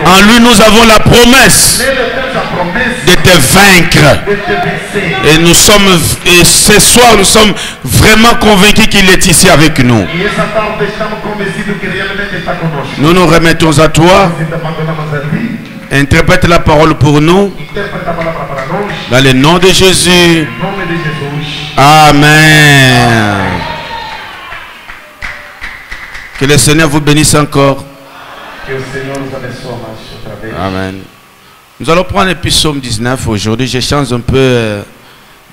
En lui, nous avons la promesse de te vaincre. Et nous sommes, et ce soir, nous sommes vraiment convaincus qu'il est ici avec nous. Nous nous remettons à toi. Interprète la parole pour nous. Dans le nom de Jésus. Amen. Que le Seigneur vous bénisse encore. Amen. Nous allons prendre le psaume 19 aujourd'hui. Je change un peu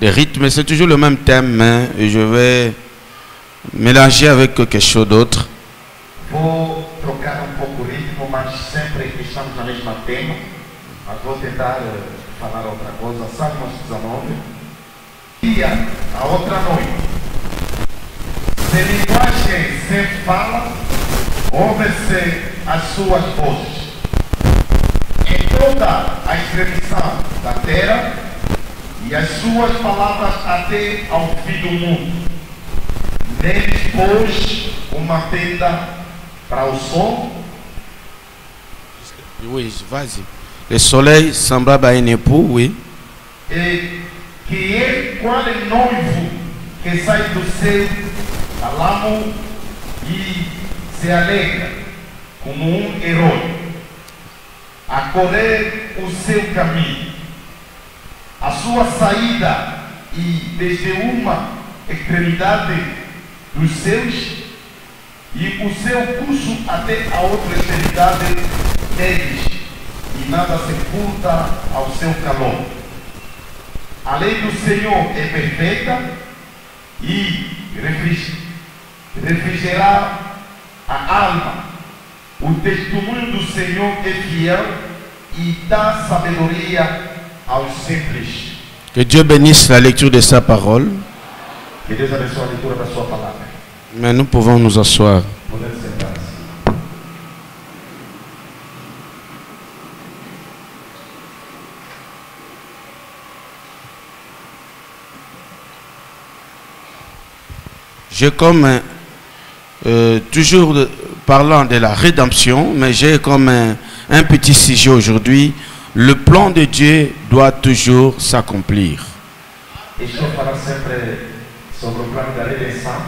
de rythme, mais c'est toujours le même thème. Hein, et je vais mélanger avec quelque chose d'autre. Vou trocar pouco o ritmo, mas sempre estamos no mesmo tema. Mas vou tentar falar outra coisa. Salmos 19. E a outra noite. Se linguagem se fala, ouve-se as suas vozes. Em toda a extremidade da terra, e as suas palavras até ao fim do mundo. Neles pôs uma tenda para o sol. Oui, vas-y. Le soleil semblable à un époux, oui. E que é qual é noivo que sai do seu alamo e se alegra como herói a correr o seu caminho, a sua saída e desde uma extremidade dos seus e o seu curso até a outra extremidade deles, e nada se furta ao seu calor. A lei do Senhor é perfeita e refrigerará a alma. O testemunho do Senhor é fiel e dá sabedoria aos simples. Que Dieu bénisse la lecture de sa parole. Que Deus abençoe a leitura da sua palavra. Mais nous pouvons nous asseoir. Podemos sentar-se. J'ai comme toujours parlant de la rédemption, mais j'ai comme un petit sujet aujourd'hui. Le plan de Dieu doit toujours s'accomplir. Estou a falar sempre sobre o plano da redenção,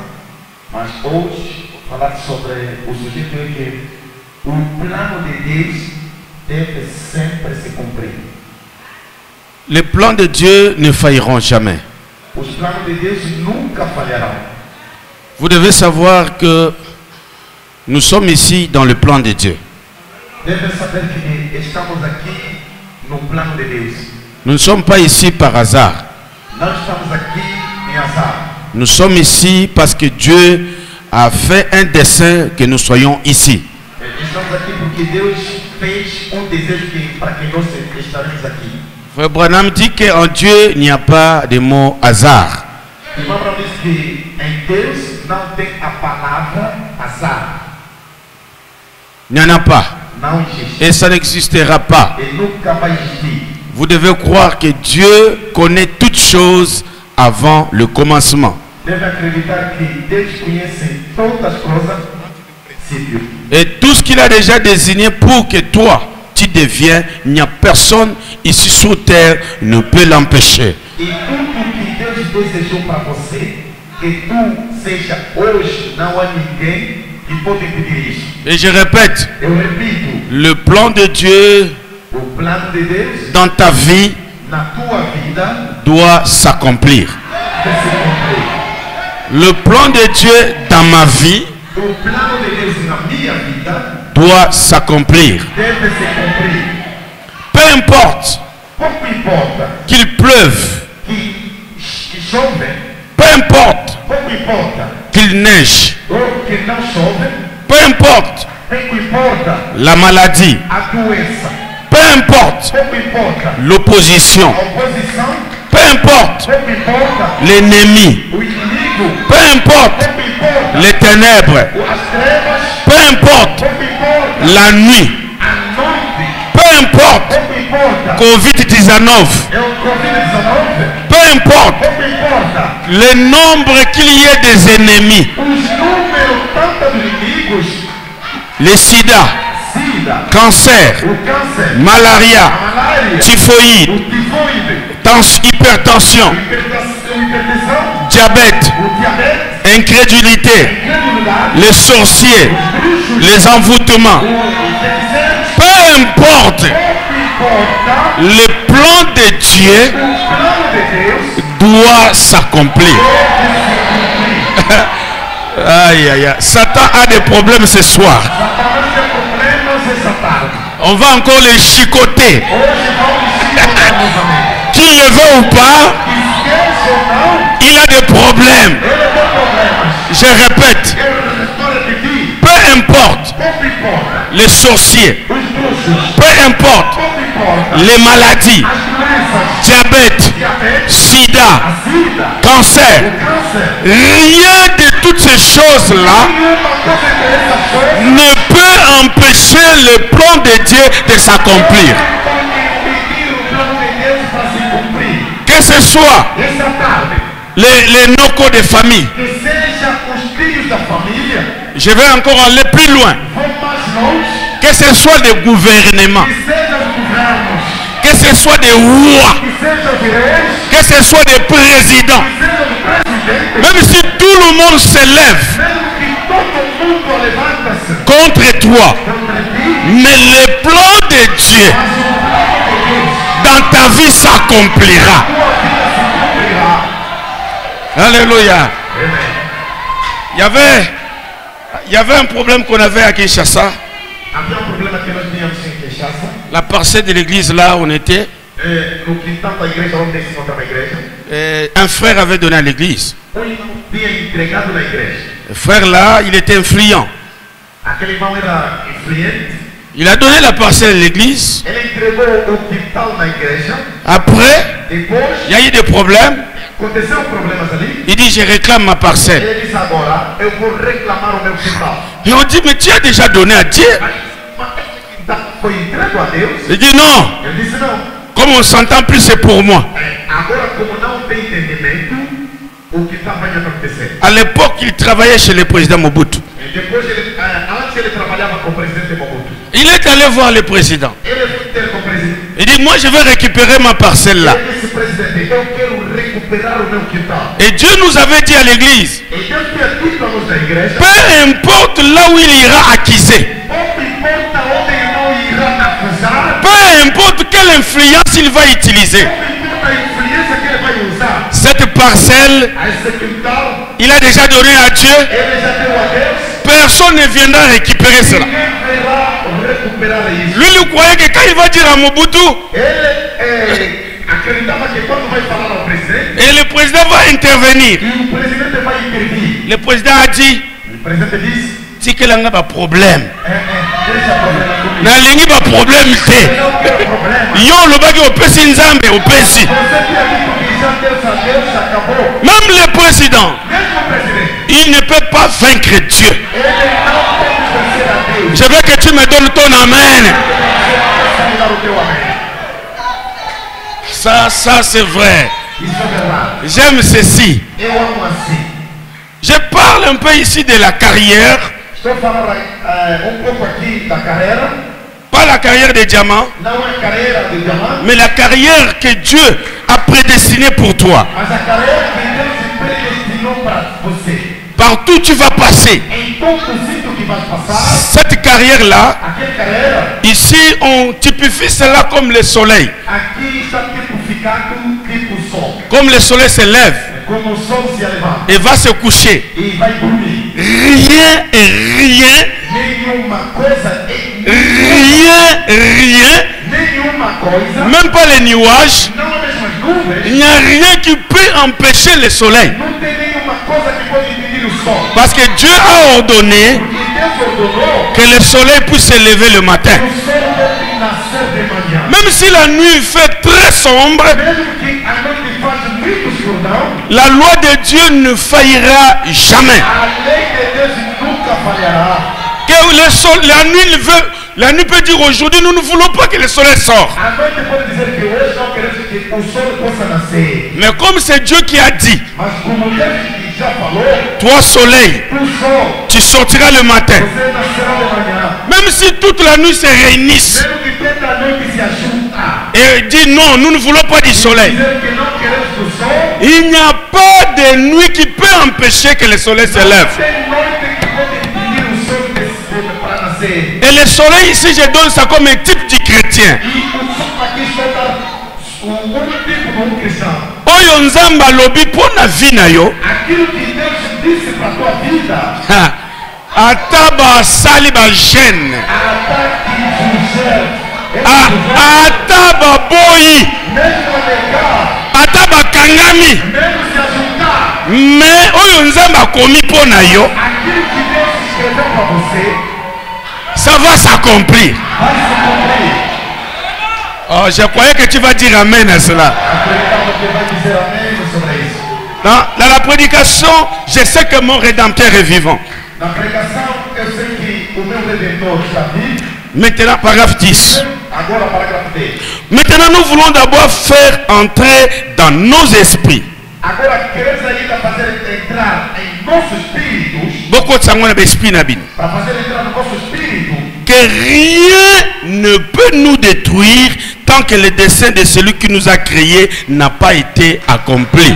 mas hoje vou falar sobre o sujeito que o plano de Deus deve sempre se cumprir. Les plans de Dieu ne failliront jamais. Os planos de Deus nunca falharão. Vous devez savoir que nous sommes ici dans le plan de Dieu. Deve saber que estamos aqui no plano de Deus. Nous ne sommes pas ici par hasard. Não estamos aqui em azar. Nous sommes ici parce que Dieu a fait un dessein que nous soyons ici. Estamos aqui porque Deus fez desejo para que nós estaremos aqui. Frère Branham dit qu'en Dieu, il n'y a pas de mot hasard. Irmão Branham diz que em Deus não tem a palavra azar. Il n'y en a pas. Não existe. Et ça n'existera pas. E nunca vai existir. Vous devez croire que Dieu connaît toutes choses avant le commencement. Deve acreditar que Deus conhece todas as coisas. Et tout ce qu'il a déjà désigné pour que toi, tu deviens, il n'y a personne ici sur terre ne peut l'empêcher. E tudo que Deus desejou para você, que tu seja hoje, não há ninguém que pode impedir isso. Et je répète, Eu repito, le plan de Dieu o plano de Deus dans ta vie na tua vida doit s'accomplir. deve se cumprir. Le plan de Dieu dans ma vie O plano de Deus na minha vida doit s'accomplir. deve se cumprir. Peu importe Pouco importa qu'il pleuve, que chove, peu importe pouco importa qu'il neige, ou que não chove, peu importe pouco importa la maladie, a doença, peu importe pouco importa l'opposition, a oposição, peu importe pouco importa l'ennemi, o inimigo, peu importe pouco importa les ténèbres, as trevas, peu importe pouco importa la nuit, a noite, peu importe pouco importa Covid-19, é o Covid-19, peu importe pouco importa le nombre qu'il y ait des ennemis, os números tanto dos inimigos, le sida, SIDA, câncer, malaria, typhoïde, hypertension, diabète, incrédulité, les sorciers, les envoûtements. Peu importe, le plan de Dieu doit s'accomplir. Aïe, aïe, aïe. Satan a des problèmes ce soir. On va encore les chicoter. Qu'il le veut ou pas, il a des problèmes. Je répète, peu importe les sorciers, peu importe les maladies, diabète, sida, cancer, rien de toutes ces choses-là ne peut empêcher le plan de Dieu de s'accomplir. Que ce soit les nocos de famille, je vais encore aller plus loin, que ce soit des gouvernements, que ce soit des rois, que ce soit des présidents, même si tout le monde s'élève contre toi, mais le plan de Dieu dans ta vie s'accomplira. Alléluia. Il y avait un problème qu'on avait à Kinshasa. La parcelle de l'église là où on était, un frère avait donné à l'église. Le frère là, il était influent. Il a donné la parcelle à l'église. Après, il y a eu des problèmes. Il dit, je réclame ma parcelle. Et on dit, mais tu as déjà donné à Dieu. Il dit, non. Comme on s'entend plus, c'est pour moi. À l'époque, il travaillait chez le président Mobutu. Il est allé voir le président. Il dit, moi je vais récupérer ma parcelle là. Et Dieu nous avait dit à l'église, peu importe là où il ira acquiser, peu importe quelle influence il va utiliser, cette parcelle, il a déjà donné à Dieu. Personne ne viendra récupérer cela. Lui, il croyait que quand il va dire à Mobutu, et le président va intervenir. Le président a dit, si que là n'a pas problème. N'a pas problème. Yo le bagi au pesi nzambe au pesi. Même le président, il ne peut pas vaincre Dieu. Je veux que tu me donnes ton amen. Ça c'est vrai. J'aime ceci. Je parle un peu ici de la carrière. Pas la carrière des diamants, mais la carrière que Dieu a prédestinée pour toi. Partout tu vas passer. Cette carrière-là, ici on typifie cela comme le soleil. Comme le soleil se lève et va se coucher. Rien, même pas les nuages, il n'y a rien qui peut empêcher le soleil. Parce que Dieu a ordonné que le soleil puisse se lever le matin. Même si la nuit fait très sombre, la loi de Dieu ne faillira jamais. Que la nuit peut dire aujourd'hui, nous ne voulons pas que le soleil sorte. Mais comme c'est Dieu qui a dit, toi soleil, tu sortiras le matin. Même si toute la nuit se réunissent et dit non, nous ne voulons pas du soleil. Il n'y a pas de nuit qui peut empêcher que le soleil se lève. Et le soleil ici, je donne ça comme un type du chrétien. Oyo nzamba lobi pona vie na yo. Ataba sali ba gêne. Ataba boyi. Ataba kangami. Mais oyo nzamba komi pona yo. Ça va s'accomplir. Oh, je croyais que tu vas dire amen à cela. Dans la prédication, je sais que mon Rédempteur est vivant. Maintenant, paragraphe 10. Maintenant, nous voulons d'abord faire entrer dans nos esprits. Beaucoup de sanguins d'esprit n'abîment. Que rien ne peut nous détruire tant que le dessein de celui qui nous a créés n'a pas été accompli.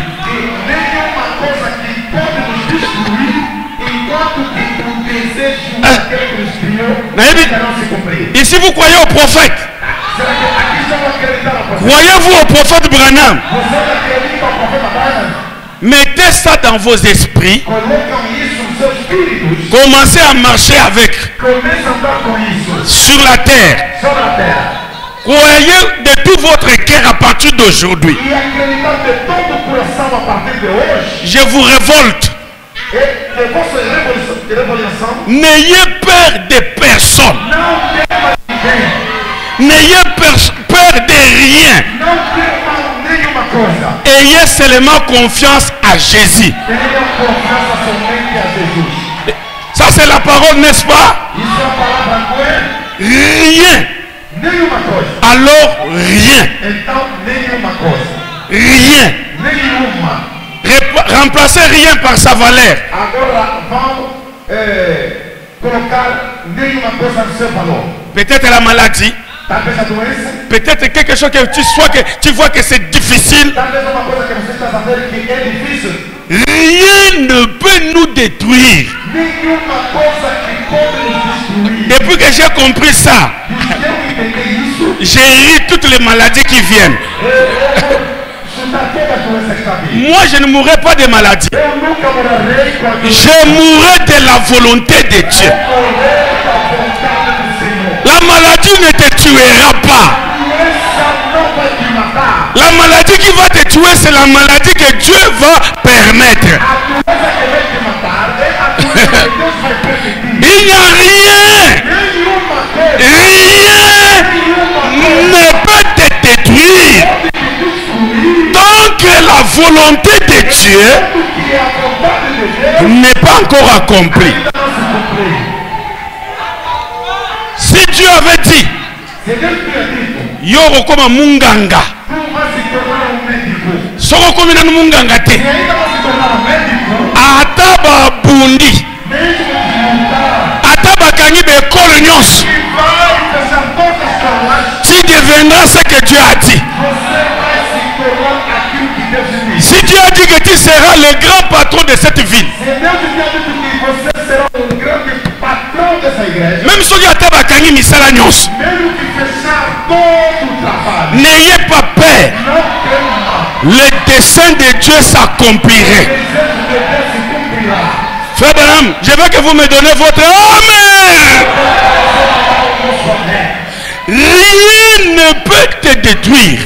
Ici vous croyez au prophète. Croyez-vous au prophète Branham? Mettez ça dans vos esprits. Commencez à marcher avec sur la terre. Croyez de tout votre cœur à partir d'aujourd'hui. Je vous révolte. N'ayez peur de personne. N'ayez peur de rien. Ayez seulement confiance à Jésus. Ça c'est la parole, n'est-ce pas? Rien. Alors rien. Rien. Remplacez rien par sa valeur. Peut-être la maladie. Peut-être quelque chose que tu vois que c'est difficile. Rien ne peut nous détruire. Depuis que j'ai compris ça, j'ai ri toutes les maladies qui viennent. Moi, je ne mourrai pas de maladie. Je mourrai de la volonté de Dieu. La maladie ne te tuera pas. La maladie qui va te tuer, c'est la maladie que Dieu va permettre. Il n'y a rien. Rien ne peut te détruire tant que la volonté de Dieu n'est pas encore accomplie. Si Dieu avait dit Yoro comme munganga, soko comme na munganga te, ataba bundi, ataba kangi be kolonyos, tu deviendras ce que Dieu a dit. Si Dieu a dit que tu seras le grand patron de cette ville, même si tu as tabakangi misala nyos, n'ayez pas peur. Le dessein de Dieu s'accomplirait. Frère Branham, je veux que vous me donnez votre Amen. Rien ne peut te détruire.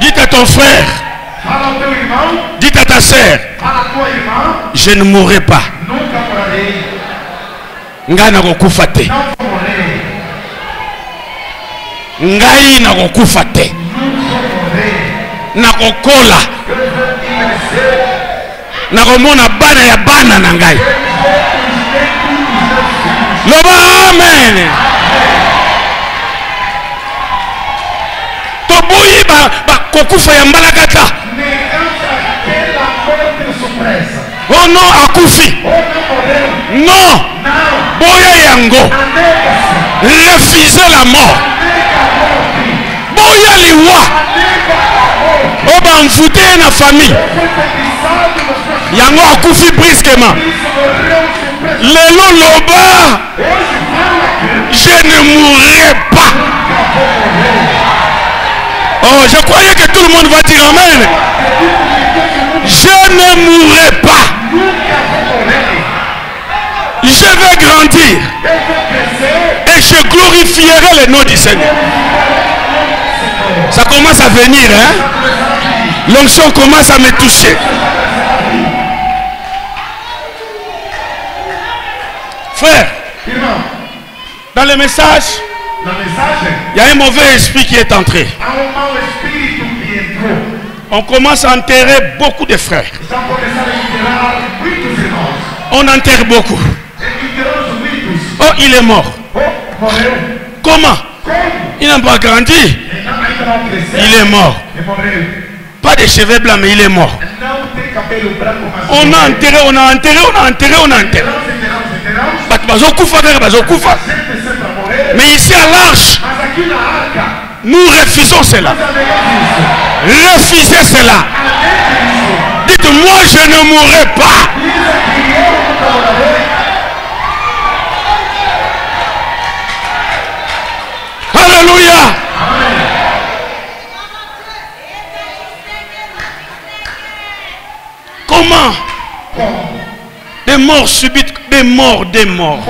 Dites à ton frère, dites à ta sœur, je ne mourrai pas. Ngana kokufa te. Ngai na kokufa te. Na kokola. Na komona bana ya bana na ngai. Loba amen. kokufa ya mbalakata. Oh non, akufi. Non. Boya yango. Refusez la mort. Boya liwa. Oba mfute na famille. Yango akufi brusquement. Lelo loba. Je ne mourrai pas. Oh, je croyais que tout le monde va dire amen. Je ne mourrai pas. Je vais grandir. Et je glorifierai le nom du Seigneur. Ça commence à venir, hein? L'onction commence à me toucher. Frère, dans le message, il y a un mauvais esprit qui est entré. On commence à enterrer beaucoup de frères. On enterre beaucoup. Oh, il est mort. Comment? Il n'a pas grandi. Il est mort. Pas de cheveux blancs, mais il est mort. On a enterré, on a enterré, on a enterré, on a enterré. Mais ici à l'Arche, nous refusons cela. Refusez cela. Dites-moi, je ne mourrai pas. Alléluia. Comment? Des morts subites, des morts, des morts.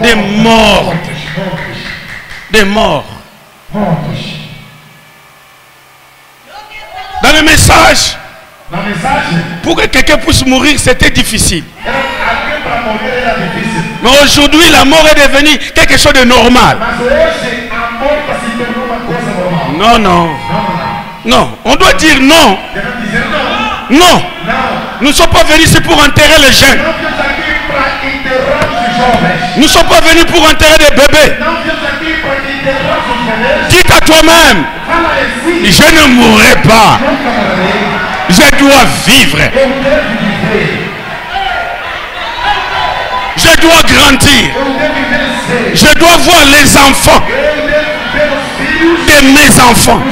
Des morts. Des morts. Dans le message, pour que quelqu'un puisse mourir, c'était difficile. Mais aujourd'hui, la mort est devenue quelque chose de normal. Non, non. Non, on doit dire non. Non. Nous ne sommes pas venus ici pour enterrer les jeunes. Nous ne sommes pas venus pour enterrer des bébés. Dites à toi-même, je ne mourrai pas. Je dois vivre. Je dois grandir. Je dois voir les enfants de mes enfants.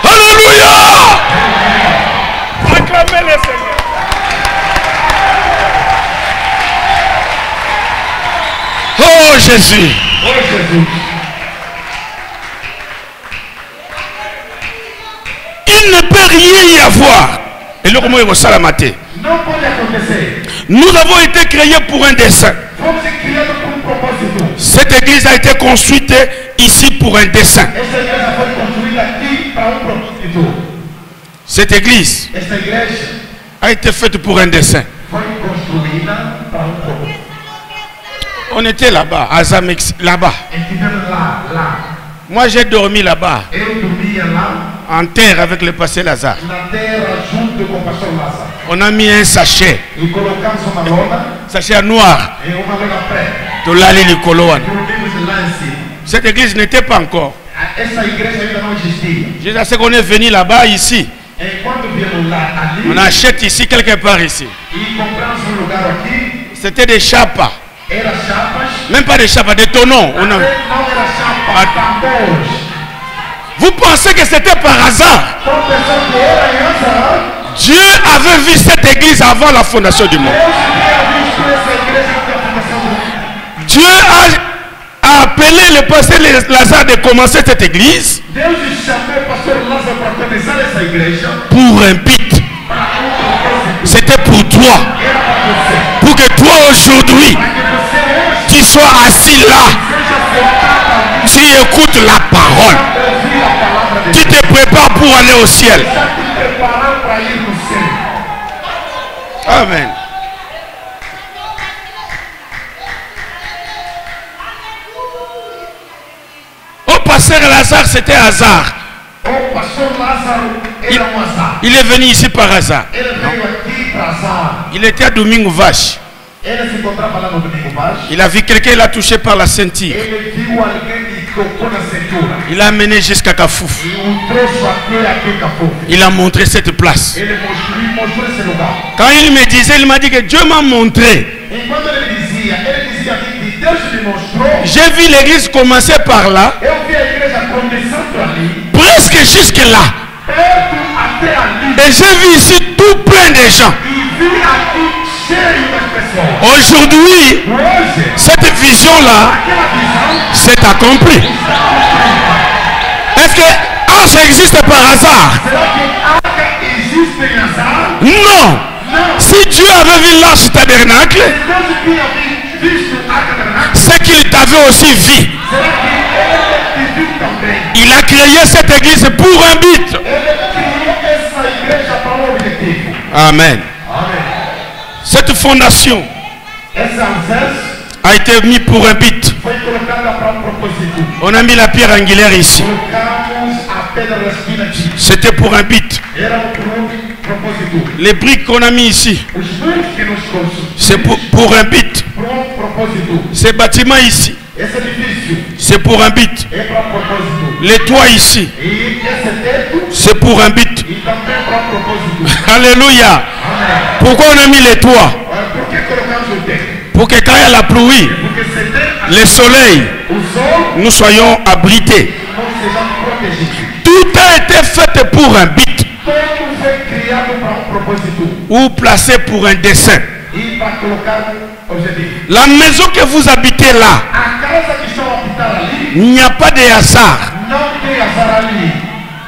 Alléluia! Acclamez le Seigneur. Oh Jésus. Oh Jésus. Il ne peut rien y avoir. Et le comment il va salamater. Nous avons été créés pour un dessein. Cette église a été construite ici pour un dessein. Cette église a été faite pour un dessein. On était là-bas, à Zamex, là-bas. Moi j'ai dormi là-bas, en terre avec le pasteur Lazare. On a mis un sachet, sachet noir, de l'allée du Coloane. Cette église n'était pas encore. Jusqu'à ce qu'on est venu là-bas, ici. On achète ici, quelque part ici. C'était des chapas. Même pas des chapas, des tonneaux. Vous pensez que c'était par hasard? Dieu avait vu cette église avant la fondation du monde. Dieu a appelé le pasteur Lazare de commencer cette église pour un but. C'était pour toi. Pour que toi aujourd'hui, tu sois assis là. Tu écoutes la parole. Tu te prépares pour aller au ciel. Amen. Au pasteur Lazare, c'était hasard. Il est venu ici par hasard. Il était à Domingo Vache. Il a vu quelqu'un, il a touché par la ceinture. Il a amené jusqu'à Kafouf. Il a montré cette place. Quand il me disait, il m'a dit que Dieu m'a montré. J'ai vu l'église commencer par là, presque jusque là. Et j'ai vu ici tout plein de gens. Aujourd'hui, cette vision-là s'est accomplie. Est-ce que Arche existe par hasard? Non. Si Dieu avait vu l'Arche tabernacle, c'est qu'il t'avait aussi vu. Il a créé cette église pour un but. Amen. Cette fondation a été mise pour un but. On a mis la pierre angulaire ici. C'était pour un but. Les briques qu'on a mis ici, c'est pour un but. Ces bâtiments ici, c'est pour un but. Les toits ici, c'est pour un but. Alléluia. Pourquoi on a mis les toits? Pour que quand il y a la pluie, le soleil, nous soyons abrités. Tout a été fait pour un but. Ou placé pour un dessein. La maison que vous habitez là, il n'y a pas de hasard.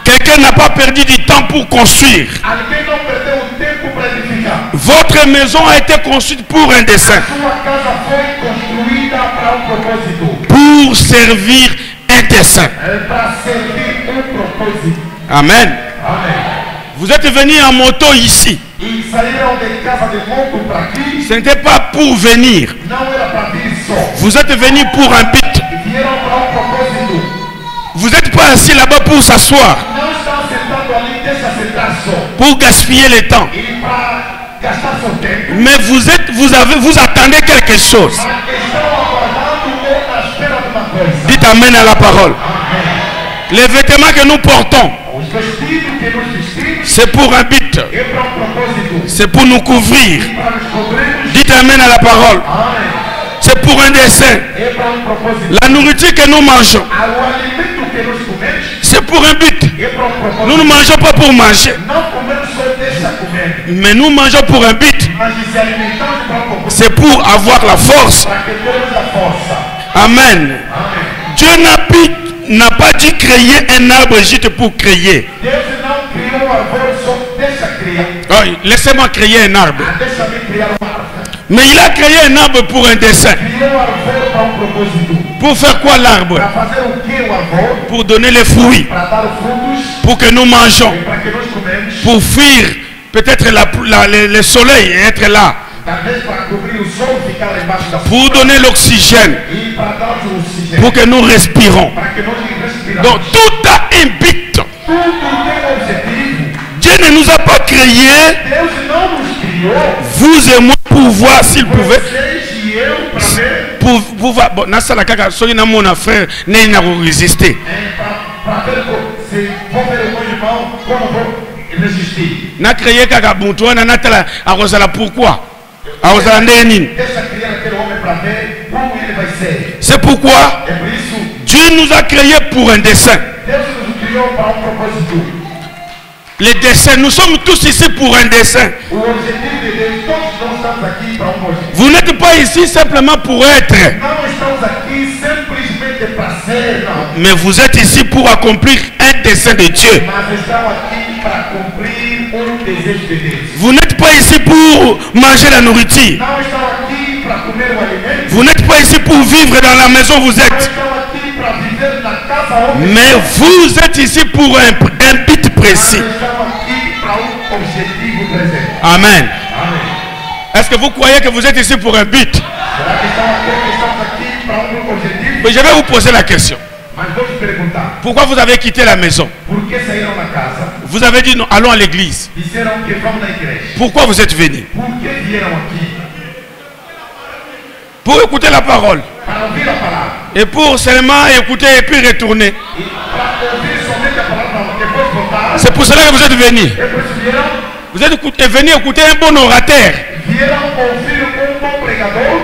Quelqu'un n'a pas perdu du temps pour construire. Votre maison a été construite pour un dessein. Pour servir un dessein. Amen. Vous êtes venu en moto ici. Ce n'était pas pour venir. Vous êtes venu pour un but. Vous n'êtes pas assis là-bas pour s'asseoir, pour gaspiller le temps. Mais vous attendez quelque chose. Dites amen à la parole. Les vêtements que nous portons, c'est pour un but. C'est pour nous couvrir. Dites amen à la parole. C'est pour un dessein. La nourriture que nous mangeons, c'est pour un but. Nous ne mangeons pas pour manger, mais nous mangeons pour un but. C'est pour avoir la force. Amen. Dieu n'a pas dû créer un arbre juste pour créer. Oh, laissez-moi créer un arbre. Mais il a créé un arbre pour un dessein. Pour faire quoi l'arbre? Pour donner les fruits. Pour que nous mangeons. Pour fuir peut-être le soleil et être là. Pour donner l'oxygène. Pour que nous respirons. Donc tout a un but. Dieu ne nous a pas créé, vous et moi, pour voir s'il pouvait. Pour voir. Bon, Nasa la kaka, soyez na mon frère, n'est n'a résister. N'a créé kaka buntu, n'a natala arosala pourquoi? Arosala ndenin. C'est pourquoi Dieu nous a créés pour un dessein. Les dessins, nous sommes tous ici pour un dessein. Vous n'êtes pas ici simplement pour être. Mais vous êtes ici pour accomplir un dessein de Dieu. Vous n'êtes pas ici pour manger la nourriture. Vous n'êtes pas ici pour vivre dans la maison où vous êtes. Mais vous êtes ici pour un but précis. Amen. Est-ce que vous croyez que vous êtes ici pour un but? Mais je vais vous poser la question. Pourquoi vous avez quitté la maison? Vous avez dit non, allons à l'église. Pourquoi vous êtes venu? Pour écouter la parole. ouvir la parole. Et pour seulement écouter et puis retourner. E para ouvir somente a palavra, depois voltar. C'est pour cela que vous êtes venus. E por isso vieram. Vous êtes venus écouter un bon orateur. Vieram ouvir bom pregador.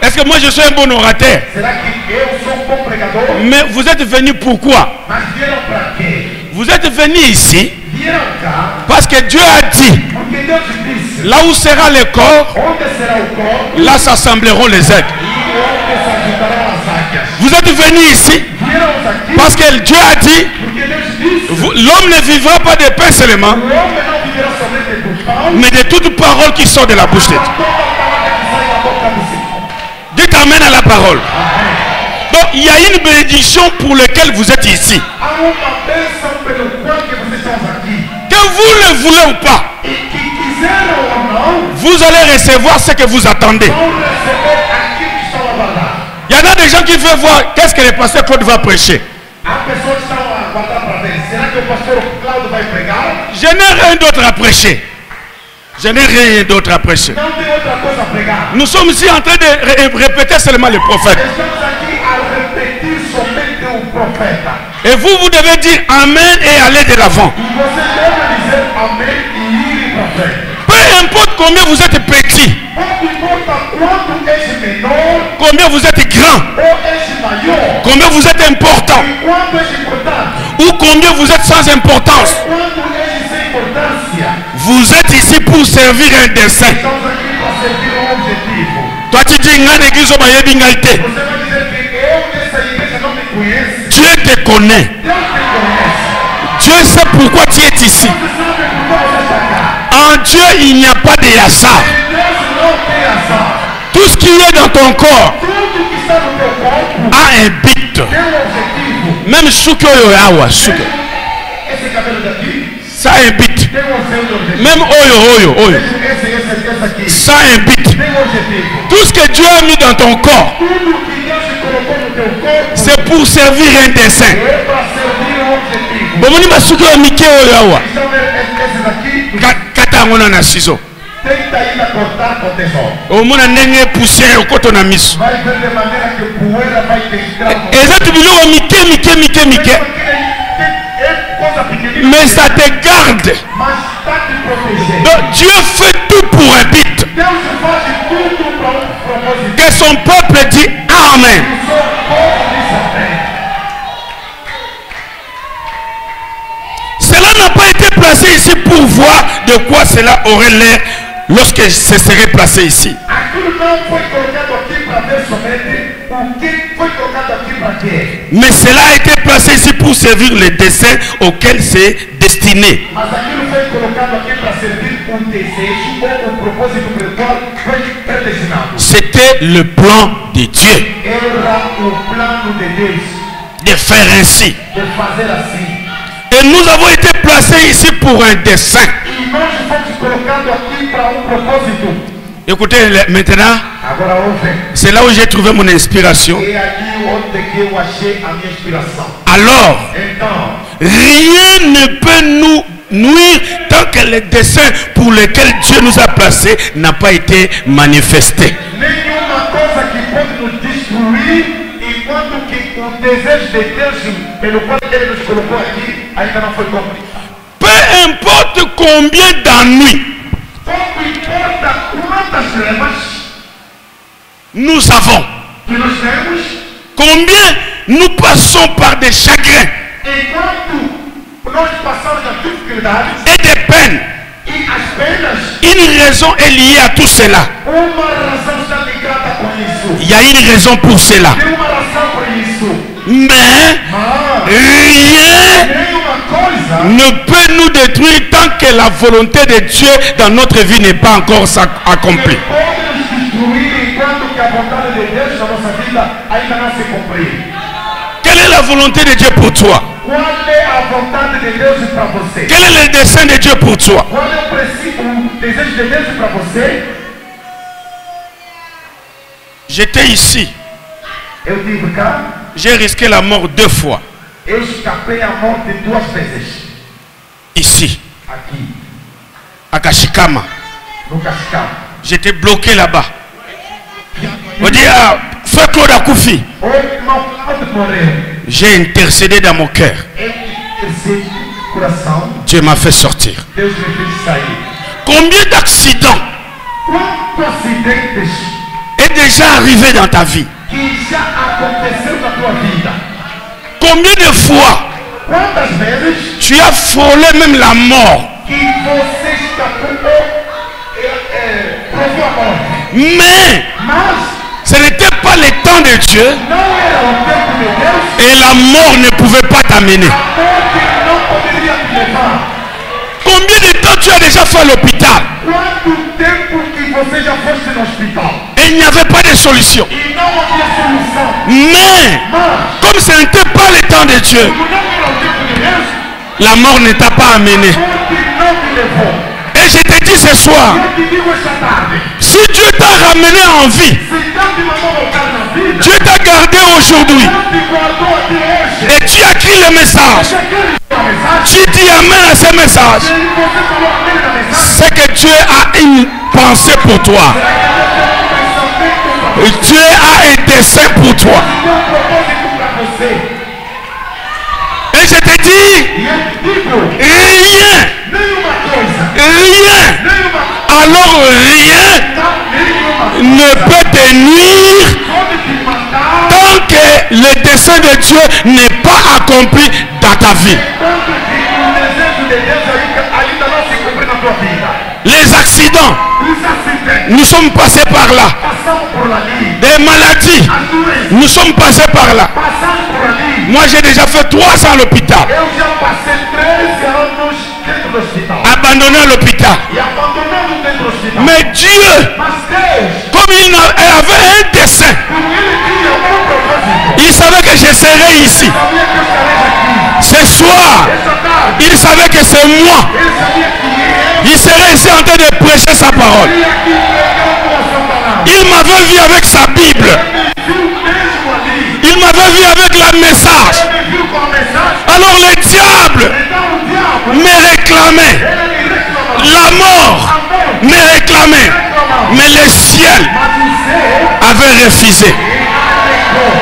Est-ce que moi je suis un bon orateur? Será que eu sou bom pregador? Mais vous êtes venus pourquoi? Mas vieram para quê? Vous êtes venus ici Vieram cá. parce que Dieu a dit, Porque Deus disse. là où sera le corps, Onde será o corpo? là s'assembleront les êtres. E onde se ajuntarão as águias. Vous êtes venus ici Vieram aqui. parce que Dieu a dit, Porque Deus disse. l'homme ne vivra pas de pain seulement, O homem não viverá somente do pão. mais de toute parole qui sort de la bouche de Dieu. Toda palavra que sai da boca do Senhor. Dieu t'amène à la parole. Amém. Donc il y a une bénédiction pour laquelle vous êtes ici. Há uma bênção pelo qual que vocês estão aqui. Que vous le voulez ou pas, E que quiseram ou não, vous allez recevoir ce que vous attendez. vão receber aquilo que estão aguardando. Il y en a des gens qui veulent voir qu'est-ce que le pasteur Claude va prêcher. Há pessoas que estão aguardando para ver. Será que o pastor Cláudio vai pregar? Je n'ai rien d'autre à prêcher. Je n'ai rien d'autre à prêcher. Não tem outra coisa a pregar. Nous sommes ici en train de répéter seulement le prophète. Estamos aqui a repetir somente o profeta. Et vous devez dire Amen et aller de l'avant. E você deve dizer amém e ir para frente. Peu importe combien vous êtes petit, Pouco importa quanto és menor combien vous êtes grand, ou és maior. combien vous êtes important, E quanto és importante. ou combien vous êtes sans importance. Quanto és sem importância. Vous êtes ici pour servir un dessein. Estamos aqui para servir um objetivo. Toi tu dis Nga n'église au Baye Bingalte. Você vai dizer que eu nessa igreja não me conheço. Dieu te connaît. Deus te conhece. Dieu sait pourquoi tu es ici. Você sabe por que você está cá. En Dieu, il n'y a pas de hasard. E Deus não tem azar. Tout ce qui est dans ton corps Tudo que está no teu corpo a un but. tem objetivo. Même Shuko Yoyawa, Shuko. Esse cabelo daqui Ça a un but. tem objetivo. Même Oyo. Esse aqui Ça a un but. tem objetivo. Tout ce que Dieu a mis dans ton corps, Tudo que Deus te colocou no teu corpo c'est pour servir un dessein. é para servir um objetivo. Bomoni Basuko Mike Oyawa. Então, esse daqui Kata ngona na ciseau. tenta ainda cortar com tesouro. Omona ndenge poussière okoto na miso. Vai ver de maneira que poeira vai te entrar no Eza biloko mike. é coisa pequenina, Mais ça te garde. mas está te protegendo. Donc Dieu fait tout pour un but. Deus faz tudo para um propósito. Que son peuple dit Amen. O seu povo diz amém. Cela n'a pas été placé ici pour voir de quoi cela aurait l'air lorsque ce serait placé ici. Aquilo não foi colocado aqui para ver somente o que foi colocado aqui para quê. Mais cela a été placé ici pour servir les desseins auxquels c'est destiné. Mas aquilo foi colocado aqui para servir um desejo ou um propósito pelo qual foi predestinado. C'était le plan de Dieu Era o plano de Deus de faire ainsi. de fazer assim. Et nous avons été placés ici pour un dessein. E nós fomos colocados aqui para um propósito. Écoutez, maintenant, Agora ouve. c'est là où j'ai trouvé mon inspiration. E aqui onde que eu achei a minha inspiração. Alors, Então, rien ne peut nous nuire tant que le dessein pour lequel Dieu nous a placés n'a pas été manifesté. nenhuma coisa que pode nos destruir enquanto que o desejo de Deus pelo qual Ele nos colocou aqui ainda não foi cumprido. Peu importe combien d'ennuis Pouco importa quantas trevas nous avons, que nós temos, combien nous passons par des chagrins enquanto nós passamos as dificuldades et des peines, e as penas, une raison est liée à tout cela. uma razão está ligada com isso. Il y a une raison pour cela. Tem uma razão por isso. Mais Mas rien nenhuma coisa ne peut nous détruire tant que la volonté de Dieu dans notre vie n'est pas encore accomplie. pode nos destruir enquanto que a vontade de Deus na nossa vida ainda não se cumprir. Quelle est la volonté de Dieu pour toi? Qual é a vontade de Deus para você? Quel est le dessein de Dieu pour toi? Qual é o desejo de Deus para você? J'étais ici. Eu tive cá, J'ai risqué la mort 2 fois. eu escapei a morte 2 vezes. Ici, Aqui, à Kashikama. no Cascal. J'étais bloqué là-bas. On dit, Frère Claude Akoufi, O irmão Cláudio morreu. j'ai intercédé dans mon cœur. Ele intercedeu no coração. Dieu m'a fait sortir. Deus me fez sair. Combien d'accidents Quantos acidentes est déjà arrivé dans ta vie? que já aconteceu na tua vida? Combien de fois Quantas vezes tu as frôlé même la mort? que você escapou provou a morte? Mais Mas ce n'était pas le temps de Dieu não era o tempo de Deus. et la mort ne pouvait pas t'amener. A morte não poderia te levar. Combien de temps tu as déjà fait à l'hôpital Quanto tempo que você já foste no hospital? et il n'y avait pas de solution? E não havia solução. Mais Mas comme ce n'était pas le temps de Dieu, como não era o tempo de Deus, la mort ne t'a pas amené. a morte não te levou. Et je te dis ce soir, Eu te digo esta tarde, si Dieu t'a ramené en vie, se Deus te mandou voltar na vida, Dieu t'a gardé aujourd'hui Deus te guardou até hoje. et tu as écrit le message, Você quer a mensagem? tu dis amen à ce message, Se você falou amém na mensagem, c'est que Dieu a une pensée pour toi. Deus tem um pensamento para Et Dieu a un dessein pour toi. Deus tem um propósito para você. Et je te dis, E eu te digo, rien, nenhuma coisa, rien, nenhuma alors rien nenhuma ne peut te nuire pode te matar tant que le dessein de Dieu n'est pas accompli dans ta vie. tanto que o desejo de Deus ainda não se cumpre na tua vida. Les accidents, Os acidentes, nous sommes passés par là. passamos por ali. Des maladies, As doenças, nous sommes passés par là. passamos por ali. Moi, j'ai déjà fait 3 ans à l'hôpital, Eu já passei 13 anos dentro do hospital. abandonné à l'hôpital. E abandonado dentro do hospital. Mais Dieu, Mas Deus, comme il avait un dessein, como Ele tinha um propósito, il savait que je serais ici. sabia que eu estaria aqui. Ce soir, Essa tarde, il savait que c'est moi. Ele sabia que eu Il serait ici en train de prêcher sa parole. ia aqui pregando a sua palavra. Il m'avait vu avec sa Bible. Me viu mesmo ali. Il m'avait vu avec la message. Me viu com a mensagem. Alors le diable Então o diabo, me réclamait. ele me reclamava. La mort A morte me réclamait. reclamava. Mais le ciel Mas o céu avait refusé. negou.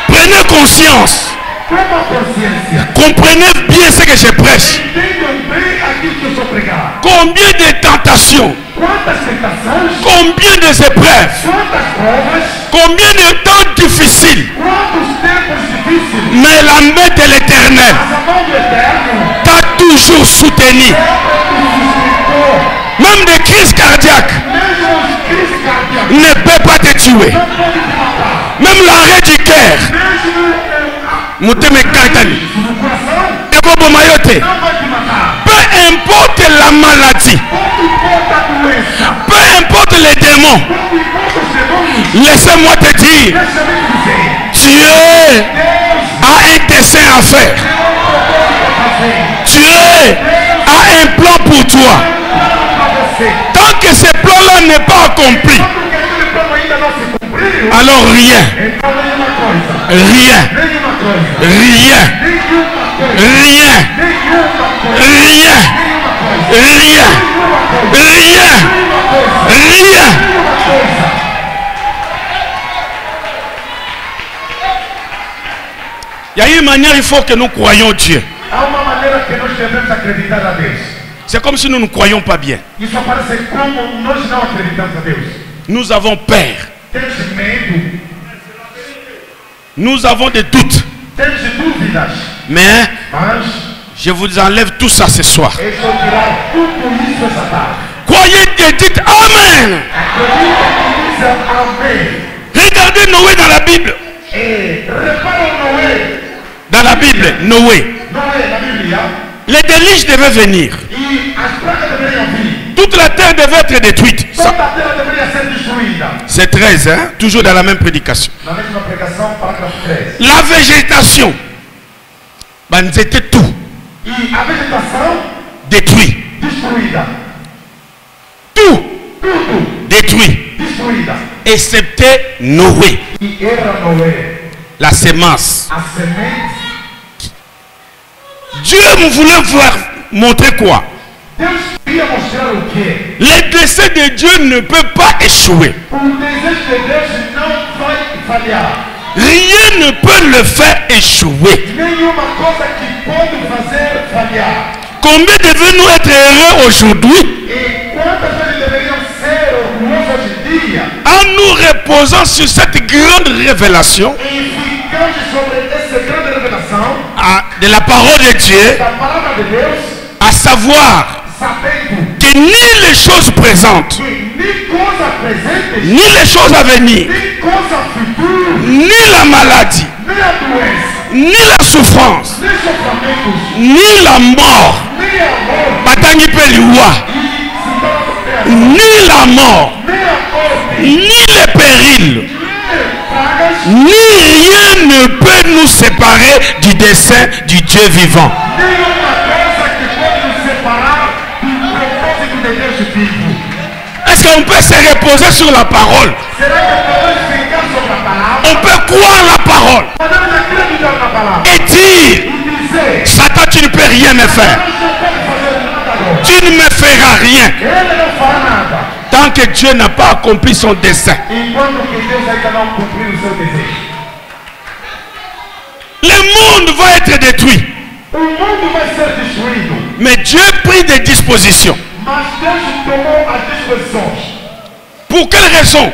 Prenez conscience. Toma consciência. Comprenez bien ce que je prêche. Entendam bem aquilo que eu sou pregar. Combien de tentations, Quantas tentações, combien de épreuves, quantas provas, combien de temps difficiles. quantos tempos difíceis. Mais la main de l'Éternel Mas a mão do Eterno t'a toujours soutenu. sustentou. Même des crises cardiaques Mesmo os crises cardíacos ne peuvent pas te tuer. não podem te matar. Même l'arrêt du cœur. Mesmo Muteme Kantani. no coração Eko Bomayote. não vai te matar. Peu importe la maladie, Pouco importa a doença. peu importe les démons, Pouco importa os demônios. laissez-moi te dire, Deixa-me dizer. Dieu Deus a un dessein à faire. tem um propósito a fazer. Dieu a un plan pour toi. Para você. Tant que ce plan-là n'est pas accompli, Porque aquele plano ainda não se cumpriu. alors rien, Então nenhuma coisa. rien, Nenhuma coisa. rien, Nenhuma coisa. rien, Nenhuma coisa. rien, Nenhuma coisa. rien, Nenhuma coisa. rien, Nenhuma coisa. rien. Nenhuma coisa. Il y a une manière, il faut que nous croyions Dieu. Há uma maneira que nós devemos acreditar a Deus. C'est comme si nous ne croyions pas bien. Isso parece como nós não acreditamos a Deus. Nous avons peur. Temos medo, Nous avons des doutes. temos dúvidas, Mais mas je vous enlève tout ça ce soir. eu vou tirar tudo isso essa tarde. Croyez et dites Amen. Acredita que diz amém. Regardez Noé dans la Bible. E repara o Noé. Dans la Bible, Noé. Noé na Bíblia. Les déluges devaient venir. E as pragas deveriam vir. Toute la terre devait être détruite. Toda a terra deveria ser destruída. C'est 13, hein? Toujours dans la même prédication. Na mesma pregação, parágrafo 13. La végétation, ben, c'était tout E a vegetação détruit. destruída. Tout Tudo détruit. destruída. Excepté Noé, E era Noé. la sémence. A semente. Dieu me voulait voir montrer quoi? Deus queria mostrar o quê? Les desseins de Dieu ne peuvent pas échouer. O desejo desejo de Deus não vai falhar. Rien ne peut le faire échouer. Nenhuma coisa que pode fazer falhar. Combien devons-nous être heureux aujourd'hui E quantas vezes deveriam ser orgulhosos hoje em dia? en nous reposant sur cette grande révélation E ficando sobre essa grande revelação de la parole de Dieu, da palavra de Deus, à savoir sabendo que ni les choses présentes, que nem coisa presente, ni les choses à venir, nem coisa futura, ni la maladie, nem a doença, ni la souffrance, nem sofrimentos, ni la mort, nem a morte, Batangi Peliwa, ni la mort, nem a morte, ni les périls, nem pragas, ni rien ne peut nous séparer du dessein du Dieu vivant. nenhuma coisa que pode nos separar do propósito de Deus vivo. Est-ce qu'on peut se reposer sur la parole? Será que podemos ficar sobre a palavra? On peut croire la parole Podemos acreditar na palavra et dire, e dizer: Satan, tu ne peux rien me faire. Deus não pode fazer nada agora. Tu ne me feras rien Ele não fará nada. tant que Dieu n'a pas accompli son dessein. Enquanto que Deus ainda não cumprir o seu desejo. Le monde va être détruit. O mundo vai ser destruído. Mais Dieu prit des dispositions. Mas Deus tomou as disposições. Pour quelle raison?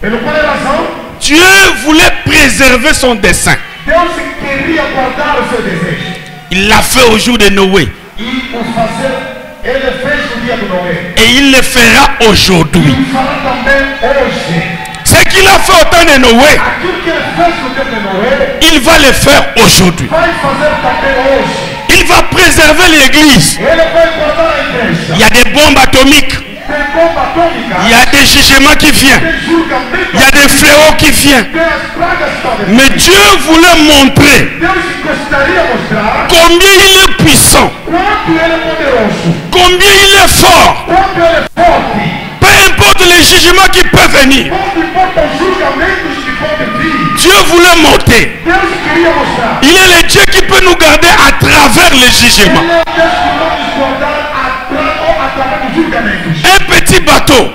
Pelo qual razão? Dieu voulait préserver son dessein. Deus queria guardar o seu desejo. Il l'a fait au jour de Noé. E o fazer, ele fez no dia de Noé. Et il le fera aujourd'hui. E fará também hoje. Ce qu'il a fait au temps de Noé, Aquilo que ele fez no tempo de Noé, il va le faire aujourd'hui. vai fazer também hoje. Il va préserver l'église. Ele vai guardar a igreja. Il y a des bombes atomiques. Tem bomba atômica. Il y a des jugements qui viennent. Tem julgamento. Il y a des fléaux qui viennent. Tem as pragas também. Mais Dieu voulait montrer Deus gostaria de mostrar combien il est puissant, quanto ele é poderoso, combien il est fort. quanto ele é forte. Peu importe les jugements qui peuvent venir. Não importa os julgamentos que podem vir. Dieu voulait montrer. Deus queria mostrar. Il est le Dieu qui peut nous garder à travers les jugements. Ele é o Deus que vai nos guardar através dos julgamentos. Un petit bateau,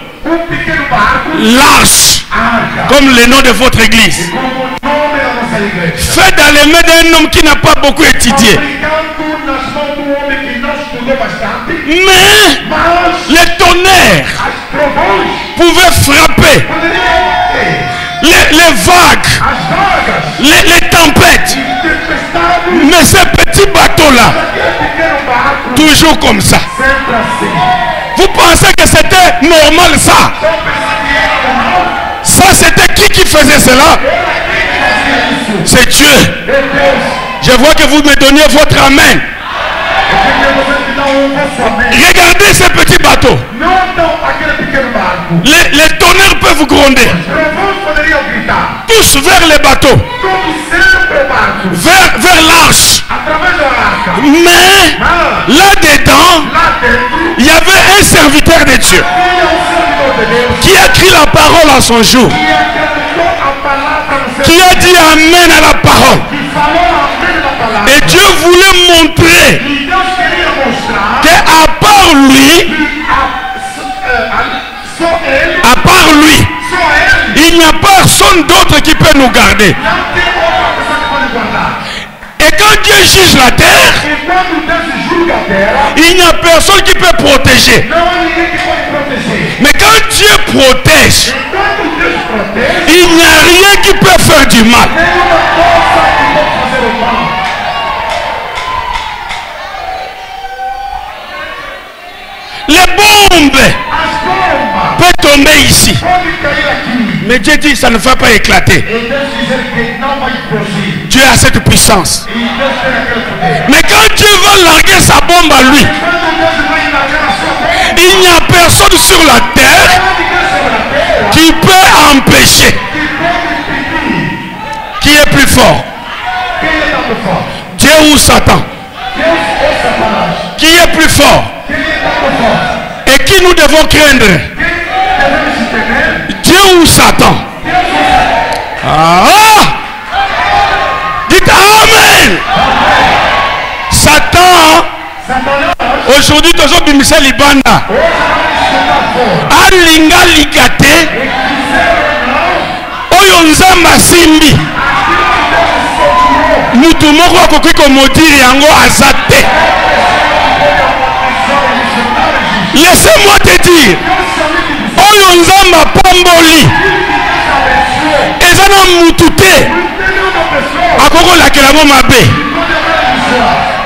Pequeno barco, large, arca, comme le nom de votre église, como o nome da nossa igreja. fait dans les mains d'un homme qui n'a pas beaucoup étudié. Fabricando nas mãos do homem que não estudou bastante, Mais mas les tonnerres as trovões pouvaient frapper, poderiam ter. les vagues, As vagas, les tempêtes. tempestades, Mais ce petit bateau-là, aquele pequeno barco, toujours comme ça. sempre assim. Vous pensez que c'était normal ça? Então pensar que era normal? Ça c'était qui faisait cela? Era quem que fazia isso? C'est Dieu. É Deus. Je vois que vous me donniez votre amen. Eu queria você que não ouve somente. Regardez ce petit bateau. Não tão aquele pequeno barco. Les tonnerres peuvent gronder. Trovões poderiam gritar. Tous vers les bateaux, Todos sempre o barco. vers l'arche. Através da arca. Mais Mas là-dedans, lá dentro il y avait un serviteur de Dieu tinha servidor de Deus qui a écrit la parole à son jour, que acreditou a palavra no seu qui a dit amen à la parole. que falou amém da palavra. Et Dieu voulait montrer E Deus queria mostrar qu'à part lui, que só ele, il ele, n'y a personne d'autre qui peut nous garder. não tem outra pessoa que pode guardar. Et quand Dieu juge la terre, E quando Deus julga a terra, il n'y a personne qui peut protéger. não há ninguém que pode proteger. Mais quand Dieu protège, E quando Deus protege, il n'y a rien qui peut faire du mal. nenhuma coisa que pode fazer o mal. Les bombes As bombas peuvent tomber ici. podem cair aqui. Mais Dieu dit ça ne va pas éclater. E Deus dizer que não vai explodir. Dieu a cette puissance. E Deus tem aquele poder. Mais quand Dieu va larguer sa bombe à lui, Quando Deus vai largar a sua bomba, il n'y a personne sur la terre não há ninguém sobre a terra qui peut empêcher. que pode impedir. Qui est plus fort? Quem é tanto forte? Dieu ou Satan? Deus ou Satanás? Qui est plus fort? Quem é tanto forte? Et qui nous devons craindre? Quem devemos se temer? Dieu ou Satan? Deus ou Satanás? Ah! Dites Amen! Satan, Satanás, aujourd'hui, tu as bimisa libanda. hoje vai estudar fora. Alinga ligate, E quiser ou nzamba simbi mutu moko akoki komodire yango azate. Laissez-moi te dire, oyo nzamba pamboli ezana mutu te akoko lakelango mabe.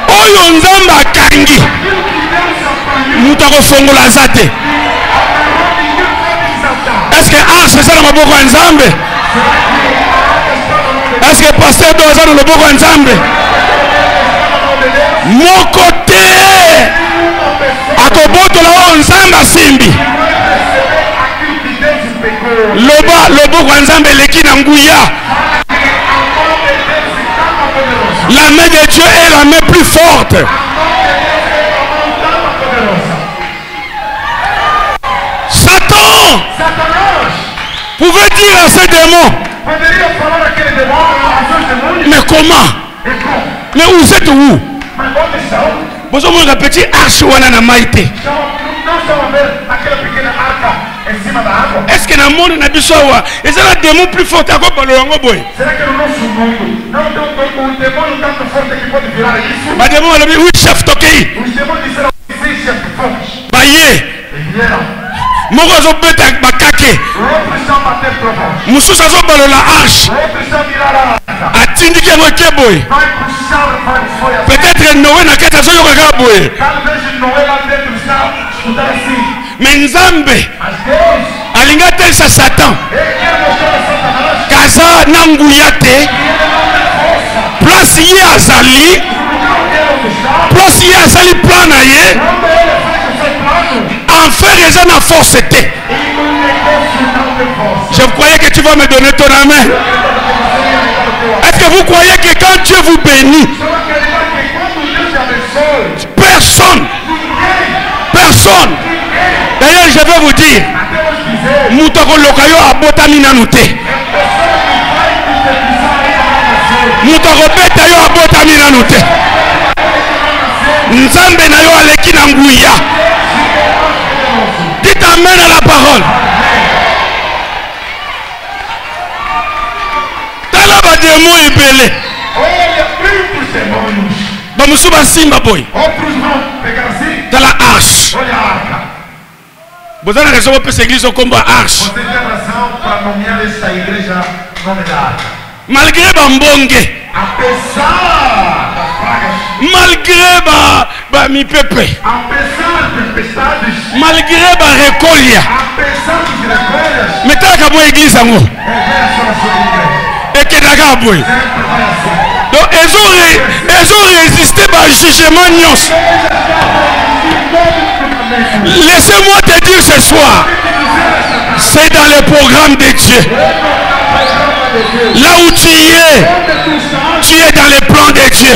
Oyo nzamba akangi mutu akofongola zate. Est-ce que Arche eza na maboko ya Nzambe? Est-ce que pasteur do eza na maboko ya Nzambe? Moko te akobotola oyo Nzambe asimbi. Loboko ya Nzambe eleki na nguya. La main de Dieu est la main plus forte. Satan pouvait dire à ces démons, mais comment? Mais vous êtes où? Vous avez un petit arche ou un maïté. Est-ce que dans le monde il y a des démons plus forts à quoi? Oui, chef Tokei. Moko zo beta bakake mususu zo balola arche atindiki yango keboy peut-être Noé na kata zo yoka boye mais Nzambe alinga telisa Satan kaza na nguya te place ye azali plan na ye. Enfer et en force. Je croyais que tu vas me donner ton amen. Est-ce que vous croyez que quand Dieu vous bénit, personne, d'ailleurs je vais vous dire, Moutako Lokayo a botami nanute. Moutako Betayo a botami nanute. Nzambe na yo aleki na nguya. Dites amen à la parole. Tala ba démon ebele. Ba musuba simba boy. Tala arche. Vous avez raison pour cette église au combat arche. Malgré Bambonge. Malgré mi pepe, malgré récolia, mais t'as qu'à moi église amour et que t'as boy. Donc ils ont résisté par jugement nios. Laissez-moi te dire ce soir, c'est dans le programme de Dieu. Là où tu es dans le plan de Dieu.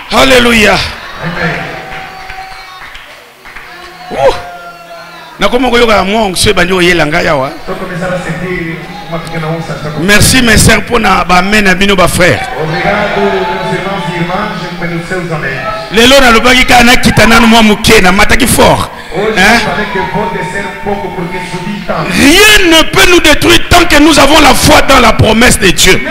Alléluia. Merci mes sœurs pour m'amener à nos frères. Les lois le bagi kana kitana no muke na mataki fort. Rien ne peut nous détruire tant que nous avons la foi dans la promesse de Dieu.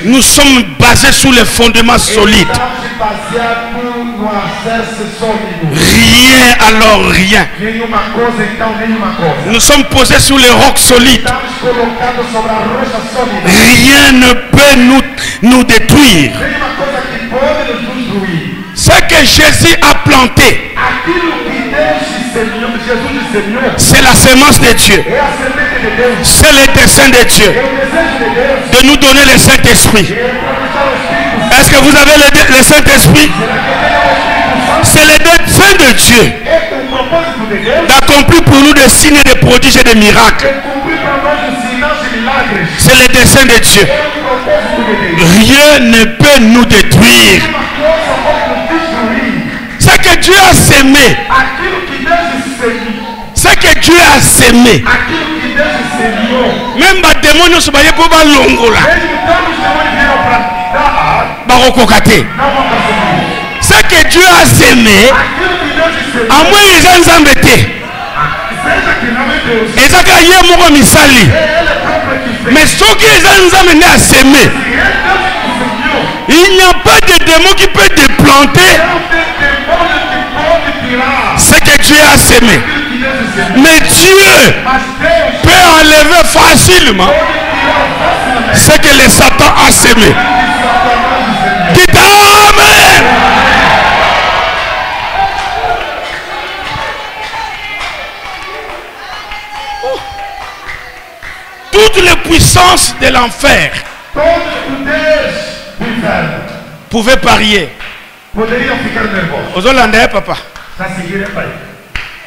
Nous sommes basés sur les fondements solides. Rien alors rien. Nous sommes posés sur les rocs solides. Rien ne peut nous détruire. Ce que Jésus a planté, c'est la semence de Dieu. C'est le dessein de Dieu de nous donner le Saint-Esprit. Est-ce que vous avez le Saint-Esprit? C'est le dessein de Dieu d'accomplir pour nous des signes, des prodiges et des miracles. C'est le dessein de Dieu. Rien ne peut nous détruire. Ce que Dieu a sémé, ce que Dieu a sémé, même les démons ne sont pas longola. bakokokate. Ce que Dieu a sémé, à moins ils ont zambete. Et ça a yé moko misali. Mais ceux qui ont zambete à sémé, il n'y a pas de démon qui peut déplanter ce que Dieu a sémé. Mais Dieu peut enlever facilement ce que le Satan a sémé. Dites Amen. Toutes les puissances de l'enfer pouvaient parier. Aux Hollandais, papa.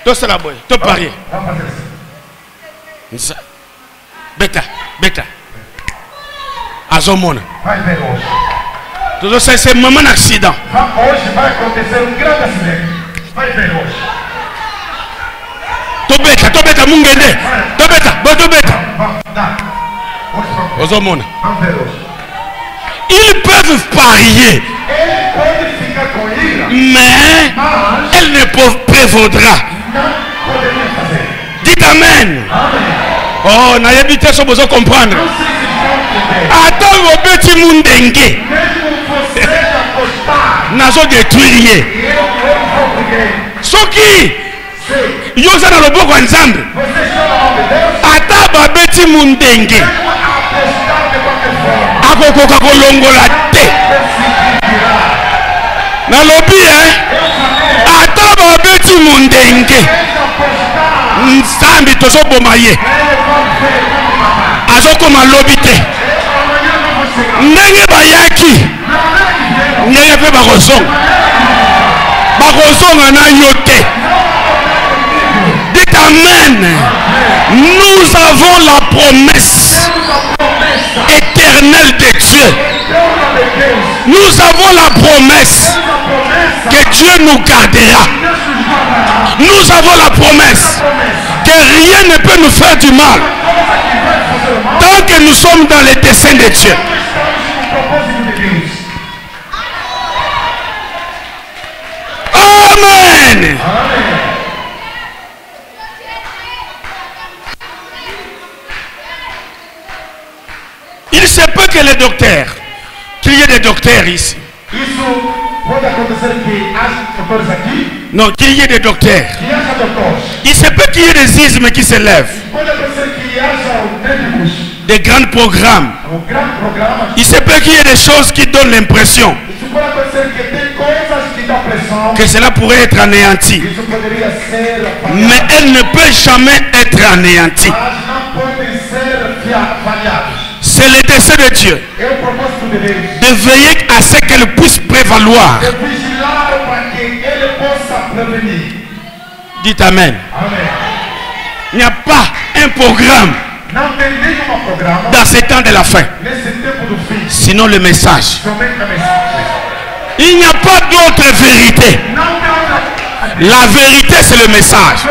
Tout cela, boy. Tout parier. Beta. Azomona. Tout ça, c'est un moment d'accident. Tout beta, mungende. Tout beta. Azomona. Ils peuvent parier, mais elle ne prévaudra. Dites Amen. Oh, n'a pas ce besoin de comprendre. Attends, au petit mundenge. Nazo détruire. Ce qui, yo ça dans le bon ensemble. Attends, au petit mundenge. Akokoka kolongola te. Na lobi ata ba beti mundenge. Nsambi tozo bomaye. Azoko malobi te. Ndenge bayaki. Ndenge pe bakozonga. Bakozonga na yote. Dites Amen. Nous avons la promesse éternelle de Dieu. Nous avons la promesse que Dieu nous gardera. Nous avons la promesse que rien ne peut nous faire du mal tant que nous sommes dans les desseins de Dieu. Amen. Il se peut que les docteurs, qu'il y ait des docteurs ici. Non, qu'il y ait des docteurs. Il se peut qu'il y ait des ismes qui se lèvent. Des grands programmes. Il se peut qu'il y ait des choses qui donnent l'impression que cela pourrait être anéanti. Mais elle ne peut jamais être anéantie. C'est le dessein de Dieu de veiller à ce qu'elle puisse prévaloir. Dites Amen. Il n'y a pas un programme dans ces temps de la fin, sinon le message. Il n'y a pas d'autre vérité. La vérité, c'est le message.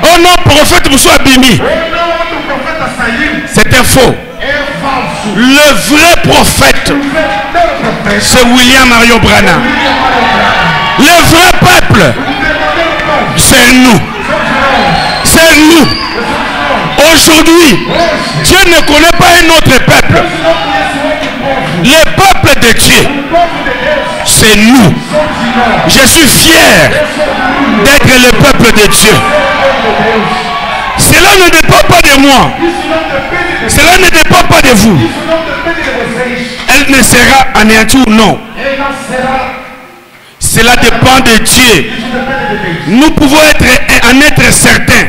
Oh non, prophète Moussa Bimi, c'était faux. Le vrai prophète, c'est William Mario Branham. Le vrai peuple, c'est nous. C'est nous. Aujourd'hui, Dieu ne connaît pas un autre peuple. Le peuple de Dieu, c'est nous. Je suis fier d'être le peuple de Dieu. Cela ne dépend pas de moi. Cela ne dépend pas de vous. Elle ne sera anéantie ou non. Cela dépend de Dieu. Nous pouvons en être certains.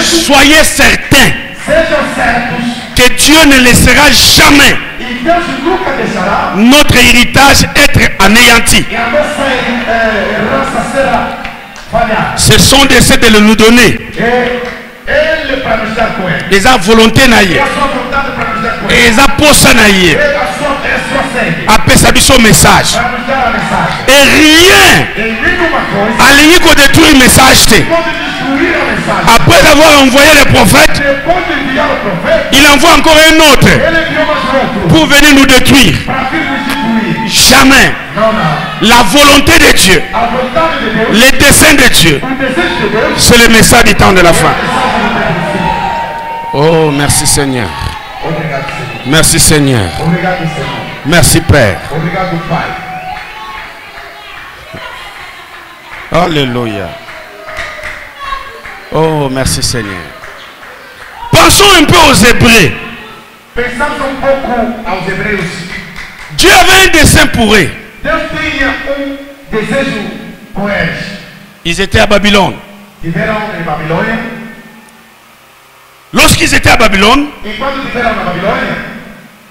Soyez certains que Dieu ne laissera jamais notre héritage être anéanti. Ce sont des ceux de le nous donner. Les a volonté naïe. Et les a posa naïe. Après ça, son message. Et rien aligné qu'on détruit le message. Après avoir envoyé les prophètes, il envoie encore un autre pour venir nous détruire. Jamais. La volonté de Dieu, les desseins de Dieu, c'est le message du temps de la fin. Oh, merci Seigneur. Merci Seigneur. Merci Père. Alléluia. Oh, merci Seigneur. Pensons un peu aux Hébreux. Dieu avait un dessein pour eux. Ils étaient à Babylone. Lorsqu'ils étaient à Babylone,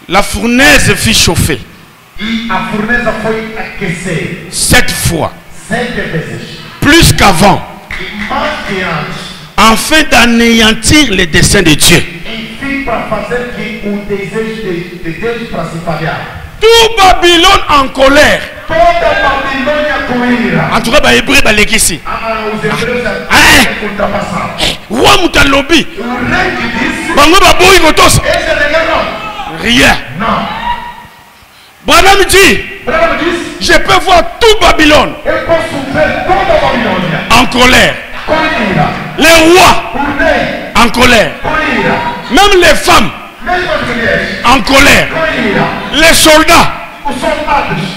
la fournaise fut chauffée 7 fois, plus qu'avant, afin d'anéantir les desseins de Dieu. Tout Babylone en colère. En tout cas, les Hébreux, ici. Rien. Branham dit, je peux voir tout Babylone en colère. Les rois en colère. Même les femmes en colère. Les soldats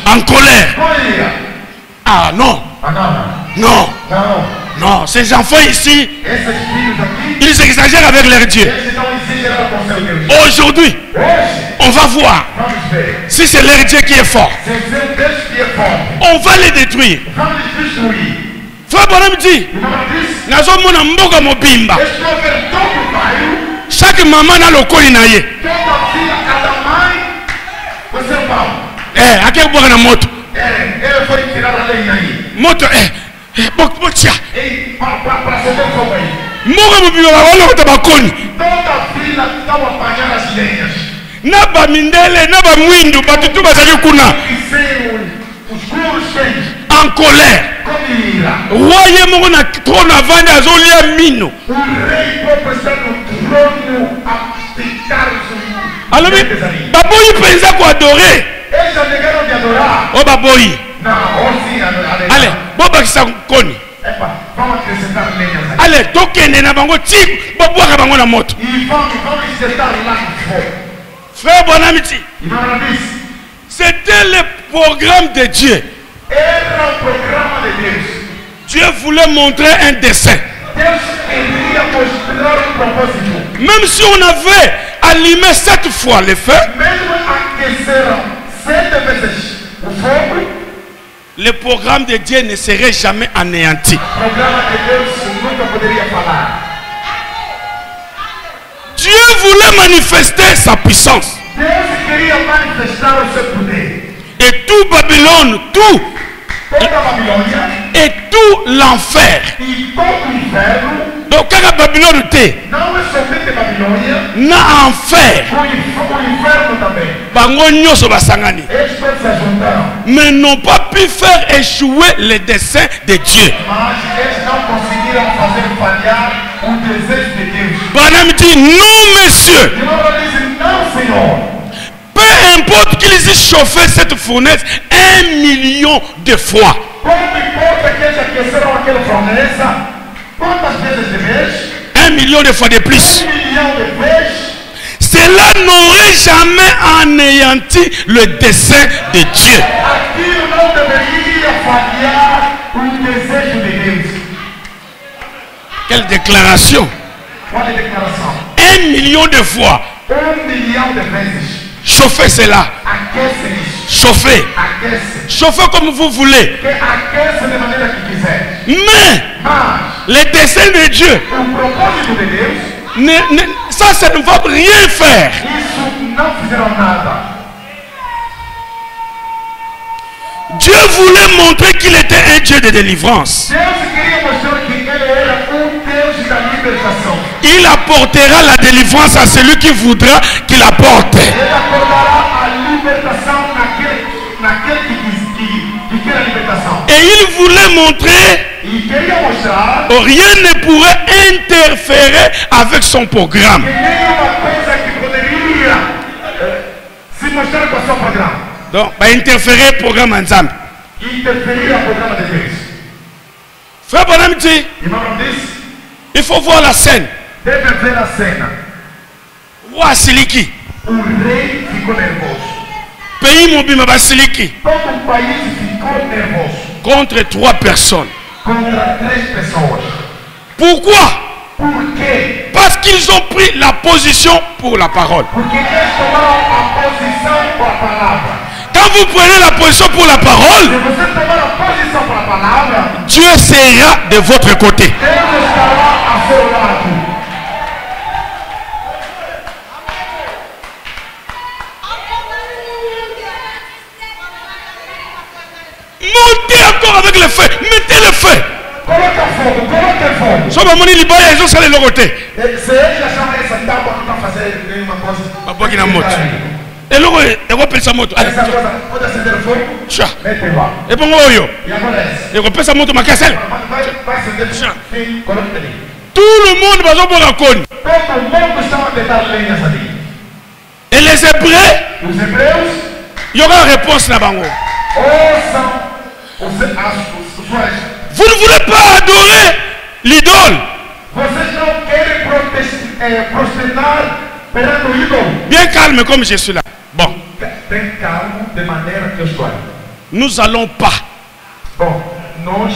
en colère. Ah non. Non. Non. Ces enfants ici, ils exagèrent avec leur Dieu. Aujourd'hui, on va voir si c'est leur Dieu qui est fort. On va les détruire. Frère Branham dit, chaque maman a le colinaye. À quel point on a moto? Moto, botia. Naba mindele, naba mwindu, batutu bazali kuna. En colère. Voyez mon trône avant d'azolia mino. Alors, baboyi pensa quoi adorer. Oh baboyi. Allez, boba kisa koni. Allez, tokende na bango ti, boboka bango na moto. Frère Bonamiti, c'était le programme de Dieu. Dieu voulait montrer un dessein. Même si on avait allumé 7 fois le feu, le programme de Dieu ne serait jamais anéanti. Dieu voulait manifester sa puissance. Et tout Babylone, tout et tout l'enfer. Donc quand Babylone était na enfer, mais n'ont pas pu faire échouer les desseins de Dieu. Branham dit non monsieur. Peu importe qu'ils aient chauffé cette fournaise 1 million de fois. 1 million de fois de plus. Cela n'aurait jamais anéanti le dessein de Dieu. Quelle déclaration! 1 million de fois. Chauffez cela. Chauffez. Chauffez comme vous voulez. Mais les desseins de Dieu, ça ne va rien faire. Dieu voulait montrer qu'il était un Dieu de délivrance. Il apportera la délivrance à celui qui voudra qu'il apporte. Et il voulait montrer que rien ne pourrait interférer avec son programme. Donc, interférer au programme ensemble. Interférer au programme de Deus. Frère Bonhomme dit, il faut voir la scène. Deve ver a cena. Roi Siliki. O rei ficou nervoso. Pays Mobima Basiliki. Todo o país ficou nervoso. Contre 3 personnes. Contra 3 pessoas. Pourquoi? Por quê? Parce qu'ils ont pris la position pour la parole. Porque eles tomaram a posição para a palavra. Quand vous prenez la position pour la parole, Se você tomar a posição para a palavra, Dieu sera de votre côté. Deus estará a seu lado. Montez encore avec le feu. Mettez le feu. Coloca fogo, coloca fogo. Só para money libaya, ils ont salé le côté. Se eles acham essa tábua não está fazendo nenhuma coisa. Uma pouquinho na moto. Et logo eu vou pensar moto. Essa coisa pode acender fogo. Chá. Mete lá. E bom oyo. E agora essa. Eu vou pensar moto macacel. Vai acender sim, coloca ali. Tout le monde va pour la cône. Todo mundo estava a tentar lenhas ali. Et les Hébreux, Os hebreus il y aura une réponse là-bas. ouçam os Vous ne voulez pas adorer l'idole. vocês não querem prosternar perante o ídolo. Bien calme comme je suis là. Bon, Tem calmo de maneira que eu estou ali. nous allons pas. Bom, nós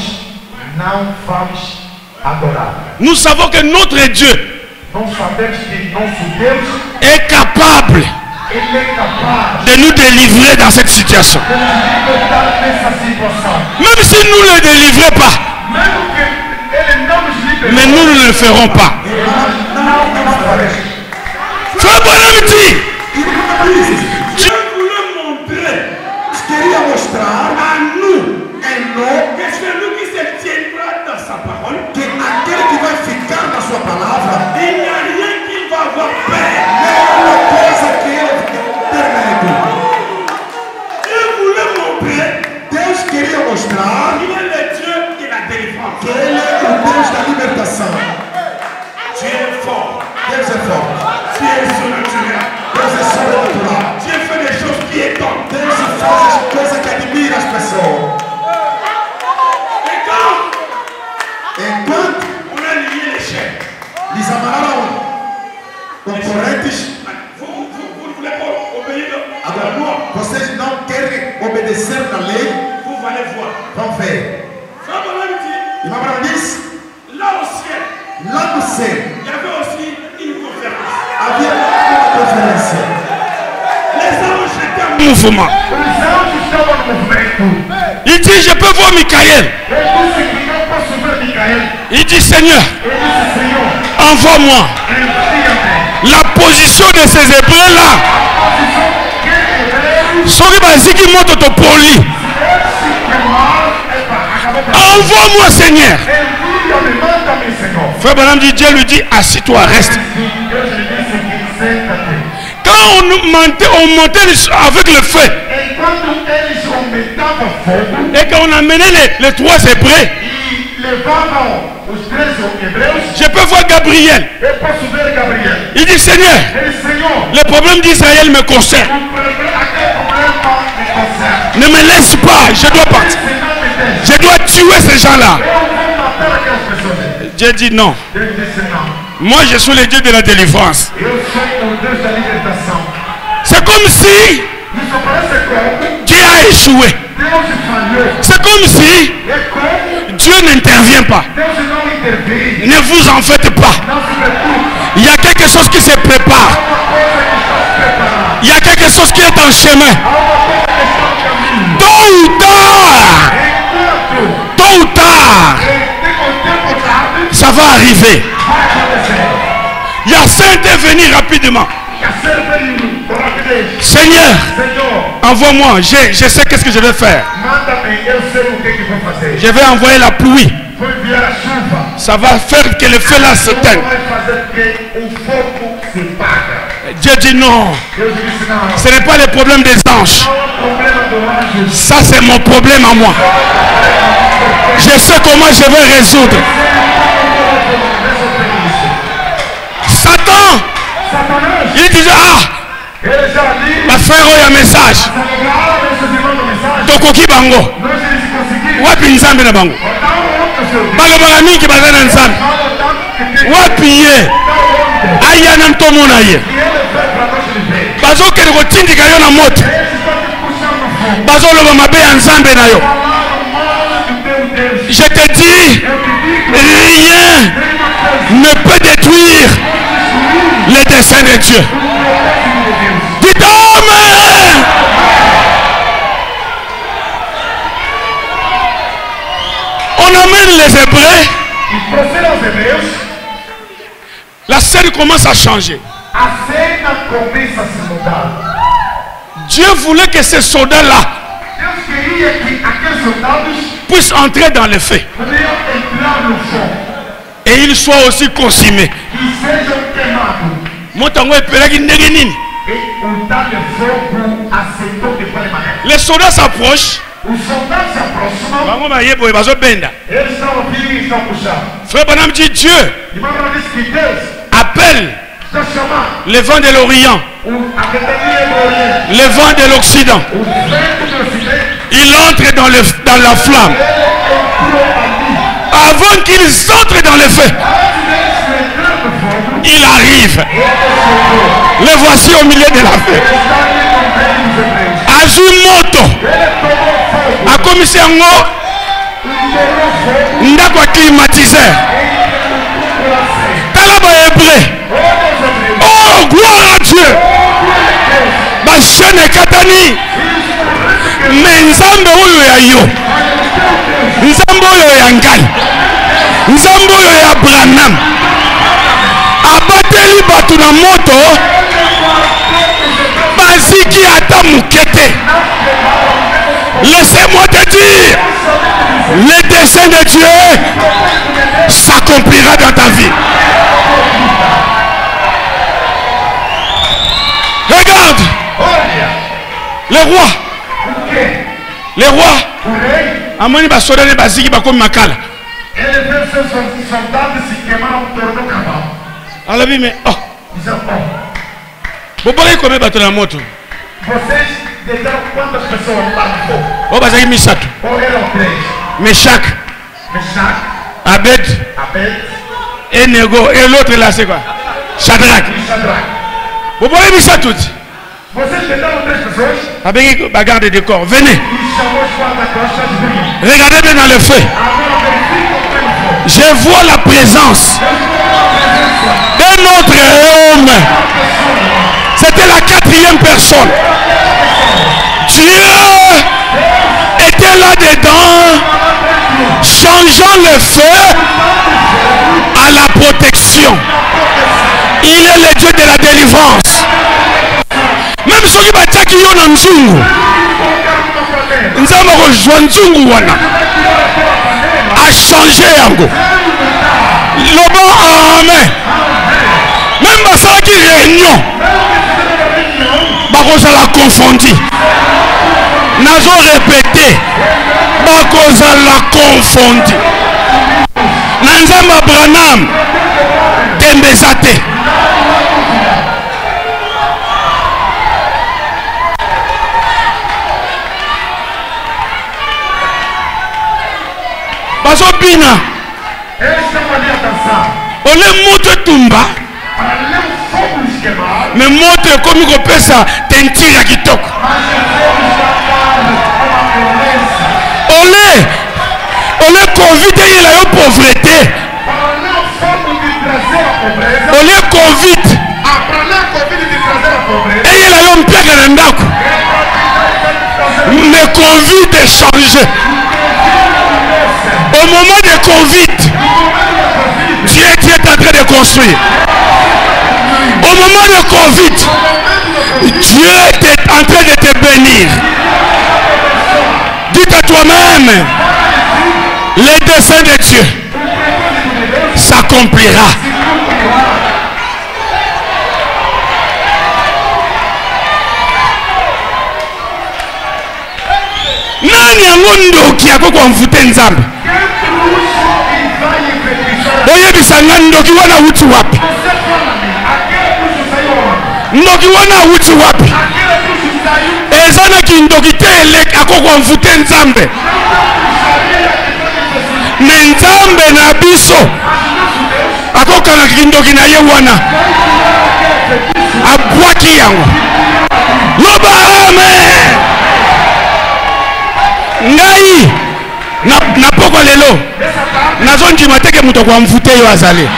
não vamos adorar. Nous savons que notre Dieu Nós sabemos que nosso Deus, est capable Ele é capaz de nous délivrer dans cette situation. de nos libertar nessa situação. Même si nous ne le délivrons pas, Mesmo que Ele não nos libere, mais nous ne le ferons pas. não faremos. Frère Bonhomme dit, Dieu voulait montrer, queria mostrar a nous, que celui qui se tiendra dans sa parole, que aquele que vai ficar na sua palavra, il n'y a rien qui va avoir peur. Nenhuma coisa que ele ter medo. Dieu voulait montrer, Deus queria mostrar, qu'il est le Dieu de la délivrance. Que ele é o Deus da libertação. Dieu est fort. Deus é forte. Dieu est surnaturel. Deus é sobrenatural. Dieu fait des choses qui étonnent. Deus faz as coisas que admiram as pessoas. Enquanto on a lié les chaînes, eles amarraram concorrentes. Vous ne voulez pas obéir à la loi. Vocês não querem obedecer na lei. Vous allez voir. Vão ver. E Abraão diz: lá au ciel, lá no céu, il y avait aussi une conférence. Havia uma conferência. Les anges étaient en mouvement. Os anjos estavam no movimento. Il dit, je peux voir Michael. Ele disse que não posso ver Micael. Il dit, Seigneur, Ele disse, Senhor, envoie-moi. envia-me. La position de ces Hébreux-là, A posição que hebreus, soki baziki moto to poli. esse mal é para acabar. Envoie-moi, Seigneur. Envia-me, manda-me, Senhor. Frère Bonhomme dit, Dieu lui dit, assis-toi, reste. Deus lhe disse que senta-te. Quand on montait avec le feu Enquanto eles aumentavam fogo et qu'on amenait les 3 Hébreux, e levavam os 3 hebreus, je peux voir Gabriel. eu posso ver Gabriel. Il dit, Seigneur, Ele, Senhor, le problème d'Israël me concerne. aquele problema me concerne. Ne me laisse pas, je dois partir. Se não me deixe, Je dois tuer ces gens-là. eu vou matar aquelas pessoas. Dieu dit non. Deus disse não. Moi, je suis le Dieu de la délivrance. Eu sou o Deus da libertação. C'est comme si Isso parece como Dieu a échoué. Deus falhou. C'est comme si É como Dieu n'intervient pas. Deus não intervém. Ne vous en faites pas. Não se preocupe. Il y a quelque chose qui se prépare. Há uma coisa que está se preparando. Il y a quelque chose qui est en chemin. Há uma coisa que está no caminho. Tôt ou tard, Enquanto tôt ou tard, o tempo tarde, ça va arriver. vai acontecer. Yacinthe est venu rapidement. Que a ser veio com rapidez. Seigneur, Senhor, envoie-moi. Je sais qu'est-ce que je vais faire. manda-me. Eu sei o que vou fazer. Je vais envoyer la pluie. Vou enviar a chuva. Ça va faire que le feu là s'éteigne. Vai fazer que o fogo se paga. Dieu dit non. Deus disse não. Ce n'est pas le problème des anges. Não há problema do anjo. Ça, c'est mon problème à moi. Je sais comment je vais résoudre. Satan, Satanás, il disait, ah, ele já ali, ma frère, il y a un message. a tokoki bango wapi nzambe na bango balobaka mingi baza na nzambe wapi ye aya na ntomona ye bazokende kotindika yo na moto bazoloba mabe ya nzambe na yo. Je te dis, rien ne peut détruire les desseins de Dieu. Dites Amen. On amène les Hébreux. La scène commence à changer. Dieu voulait que ces soldats-là puissent entrer dans le feu. Et ils soient aussi consumés. Les soldats s'approchent. Frère Branham dit Dieu appelle les vents de l'Orient, les vents de l'Occident. Il entre dans la flamme. Avant qu'ils entrent dans le feu, il arrive. Les voici au milieu de la feu. Azumoto. A commissaire ndako climatisé. Talaba hébreu. Oh, gloire à Dieu. Ma chaîne katani. Mais nzambe oyo ya yo. Nzambe oyo ya ngai. Nzambe oyo ya Branham. Abateli batu na moto. Baziki ata mukete. Laissez-moi te dire, le dessein de Dieu s'accomplira dans ta vie. Regarde, les rois, amoni basoda ne baziki bakomi makala. Alors mais oh, bobole comme bato na moto. Oh, bah, ça y est, Misato. Meshach, Abed, et Nego, et l'autre là, c'est quoi? Shadrach. Vous voyez Misato? Avec bagarre de décor. Venez. Regardez bien dans le feu. Je vois la présence d'un autre homme. C'était la 4e personne. Dieu était là-dedans, changeant le feu à la protection. Il est le Dieu de la délivrance. Même ceux qui battent qui ont un nzungu, nous avons rejoint nzungu wana a changé yango. Le bon amen. Même ça qui réunion. Bakoza la confondu. Nazo répété. Bakoza la confondu. Nanzamba Branham. Tembezate. Bazo bina. Ole moto tumba. Mais montre comme il peut ça tentira qui toque. On est convite il a une pauvreté. On est convite. Et il a une pierre d'endako. Mais convite est changé. Au moment de convite, Dieu est en train de construire. Au moment de Covid, Dieu est en train de te bénir. Dites à toi-même, les desseins de Dieu s'accomplira. Nani yango ndoki akoko mfute nzambe. Oye bisanga ndoki wana uti wapi? Ndoki wana uti wapi? ezana kindoki te akoko mvute nzambe me nzambe na biso akokanga kindoki na ye wana abwaki yango loba amen ngai na poko lelo nazondima teke moto kwa mvute yo azali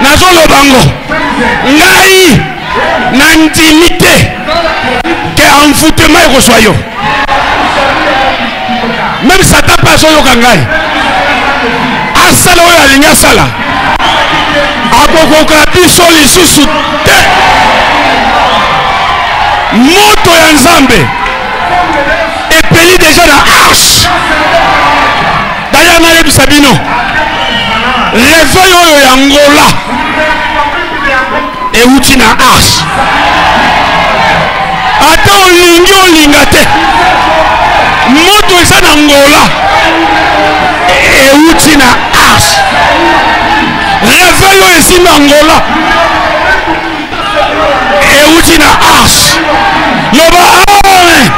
nazolobango ngai na ndimi te ke envoûtement ekozwa yo même satan mpe azoyoka ngai asala oyo alingi asala akokoka biso lisusu te moto ya nzambe epeli deja na arche daya nayebisa bino réveil oyo ya ngola euti na arche ata olingi olinga te moto eza na ngola euti na arche réveil oyo esimba ngola euti na arche loba amen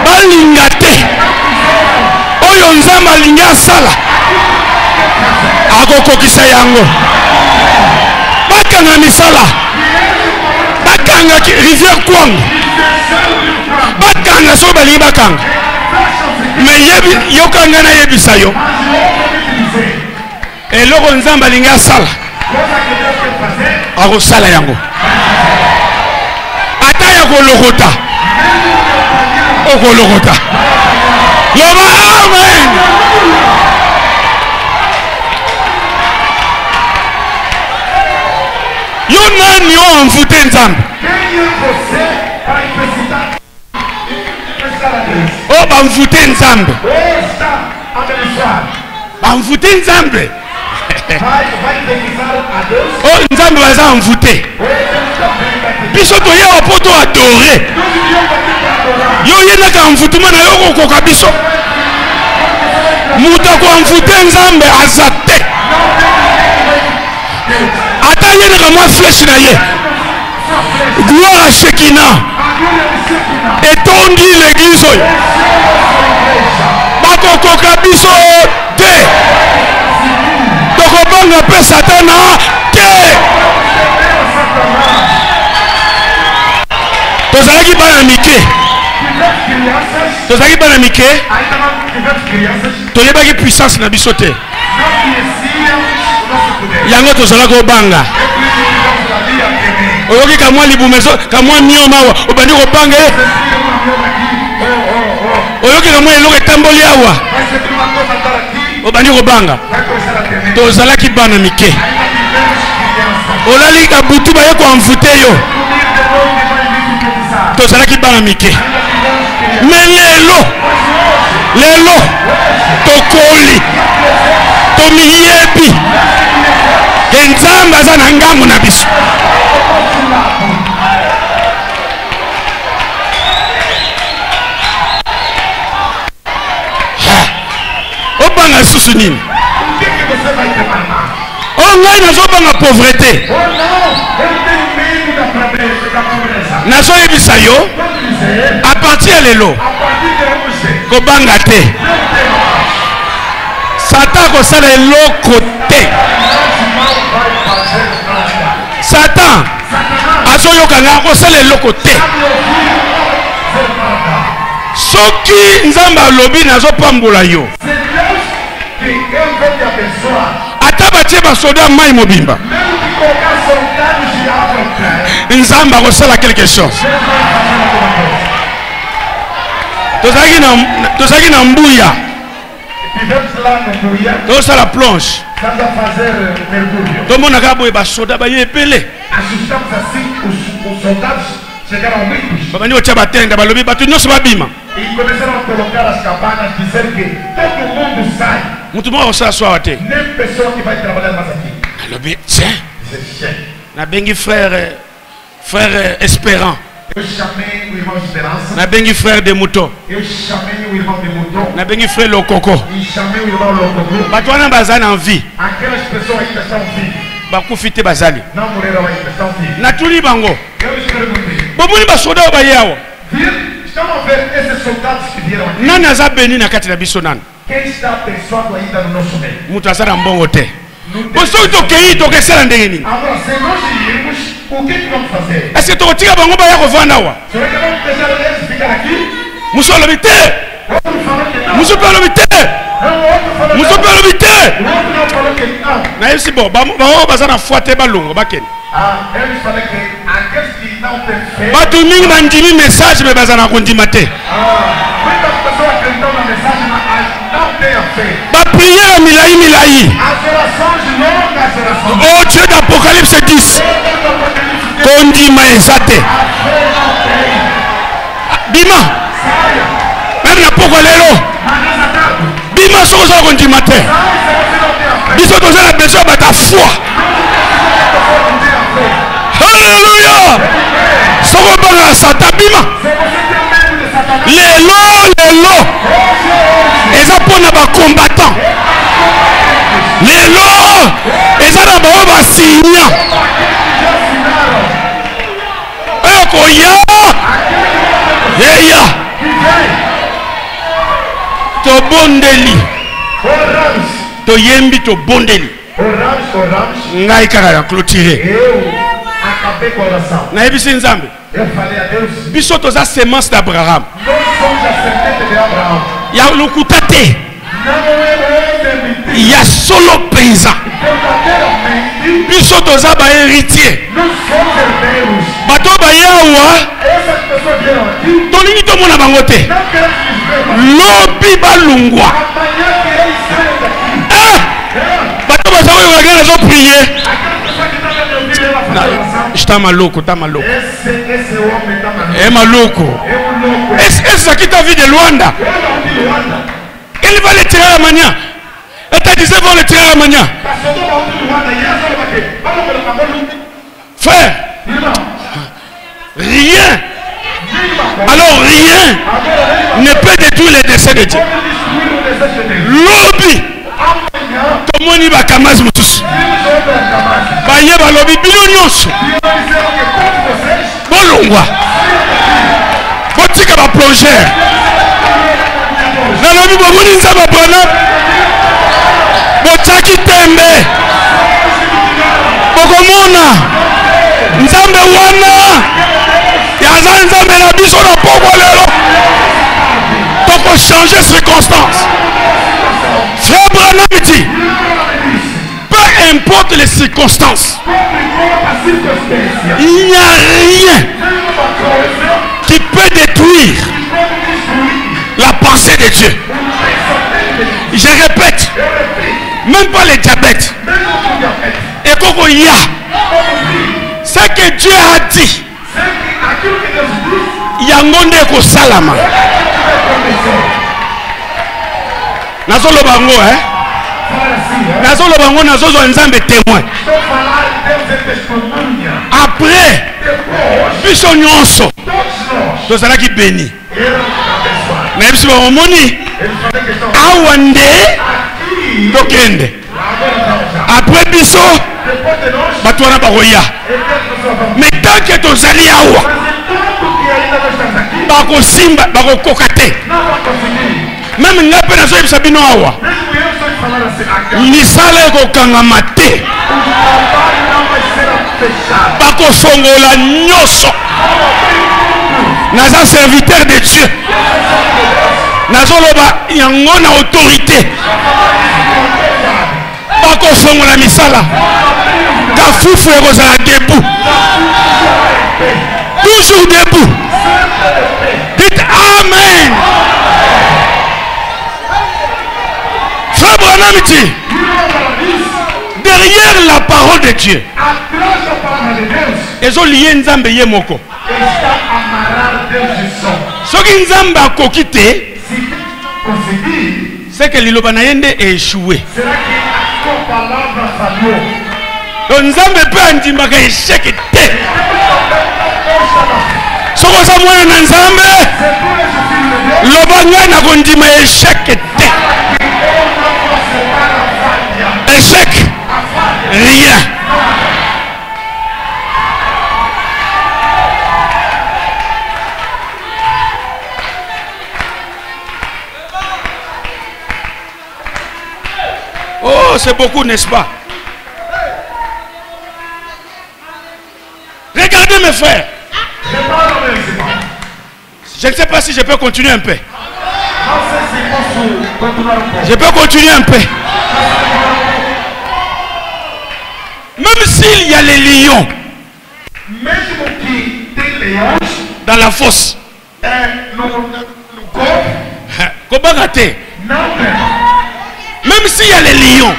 balinga te oyo nzambe alingi asala akokokisa yango bakanga misala bakanga rivière kwango bakanga soki balingi bakanga me yokanga nayebisa yo eloko nzambe alingi asala akosala yango ata ya kolokota okolokota loba amen yo nani o envoûté nzambe o banvoûté nzambe banvoûté nzambe o nzambe baza envoûté biso toyewa po to adore yo yenaka envoûtement na yo kokoka biso moto akoenvoûté nzambe aza te ata yenaka mwa flèche na ye gloire à Shekina etondi l'église oyo bakokoka biso te tokobanga mpe satana te tozalaki bana mike toyebaki puissance na biso te yango tozalaki obanga oyoki kamwa libumeso kamwa mioma awa obandi kobanga ye oyoki kamwa eloko etamboli awa obandi kobanga tozalaki bana mike olali kabutu baye koenvoûté yo tozalaki bana mike me lelo tokoli tomiyebi ke nzambe aza na ngambo na biso obanga susu nini o ngai nazobanga pauvreté nazoyebisa yo a partir ya lelo kobanga te satan kosala eloko te satan azoyokanga akosala eloko te soki nzambe alobi nazopambola yo ata batie basoda mai mobimba nzambe akosala quelque chose tozalaki na mbuya tozosala planche tomonaka boye basoda baye ebele babandi kotia batenda balobi bato nyonso babima mutu moko akosala swawa te alobi tiens nabengi frère Espérant nabengi frère de Mouton nabengi frère Lokoko bato wana baza na vie bakufite bazali na mulera wa imesafiri na tuli bango eu espero muito bomuni basoda bayawa estamos a ver esses soldados que vieram aqui nani aza beni na kati na biso nani quem está abençoado ainda no nosso meio mutu aza na mbongo te bosoki tokei tokesala ndenge nini agora se nós irmos o que vamos fazer est ce que tokotika bango baya kovanda awa será que vamos deixar eles ficar aqui musu alobi te outro falou que não musu mpe alobi te outro falou musu mpe alobi te o outro não falou que não nayebisi bo bango baza na foi te balongo bakende eles falaram que aqueles que não têm fé bato mingi bandimi message me baza na kondima te muitas pessoas acreditam na mensagem mas não têm a fé bapriere milai milai as orações longas orações oh Dieu d'Apocalypse 10 kondima eza te a fé não tem bima meme na poko lelo mas nessa tarde bima soko ozala kondima te se você não tem a fé biso toza na besoin bata foi Alléluia. Soko banga na satan bima lelo eza mpona bacombattant lelo eza na bao basinya oyo koya eya tobondeli toyembi tobondeli ngai kaka na clôturer eu acabei com a oração nayebisi nzambe eu falei a Deus biso toza semence d'Abraham nós somos a semente de Abraão ya lokuta te não é mentir ya solo mpenza verdadeiramente biso toza bahéritier nós somos herdeiros bato baye awa essas pessoas vieram aqui tolingi tomona bango te não queremos nos ver lobi balungwa amanhã que eles saiam daqui bato baza oyo bagana azoprie aquela pessoa que está me ouvindo ela faz oração ta maloko ta maloko esse homem está maluco e maloko é louco ezaki ta vie de Luanda eu não vi Luanda ele va le tirer à mania eta disait vont le tirer à mania passou do mal de Luanda e essa olha aqui vamos colocar vamos frère irmão rien alors rien ne peut détruire les desseins de Dieu destruir o desejo de Deus lobi amanhã tomoni bakamasi mosusu vimos outra camada baye balobi bino nyonso e eles disseram que todos vocês bolongwa botika baplongere nalobi bomoni nzambe bona botiaki tembe bokomona nzambe wana yaza nzambe na biso na poko lelo tokochange circonstance frère Branham dit peu importe les circonstances il n'y a rien qui peut détruire la pensée de Dieu. Je répète, même pas le diabète. Et Koko ya, ce que Dieu a dit, yangonde ko salama. Nazolo bango, nazolo bango, nazozo nzambe témoin. Après, biso nyonso, tozalaki béni. Mais si vous moni, awande, tokende. Après biso, batouana baroya. Mais tant que tozali awa, bako simba, bako kokate. Même ngape na zoe bisabino awa. Nisala eko kangamate. Bako songola nyoso. Naza serviteur de Dieu. Nazoloba yango na autorité. Bako songola misala. Kafufu ekozala debout. Toujours debout. Dites Amen. Frère Branham dit, derrière la parole de Dieu, ezo lié nzambe ye moko. Soki nzambe akoki te, c'est que liloba na yende échoué. Donc nzambe pe andimaka échec te. Soko sa mwana na nzambe, loba ngai na kondima échec te. Échec, rien. C'est beaucoup, n'est-ce pas? Regardez mes frères. Je ne sais pas si je peux continuer un peu. Je peux continuer un peu. Même s'il y a les lions dans la fosse, même s'il y a les lions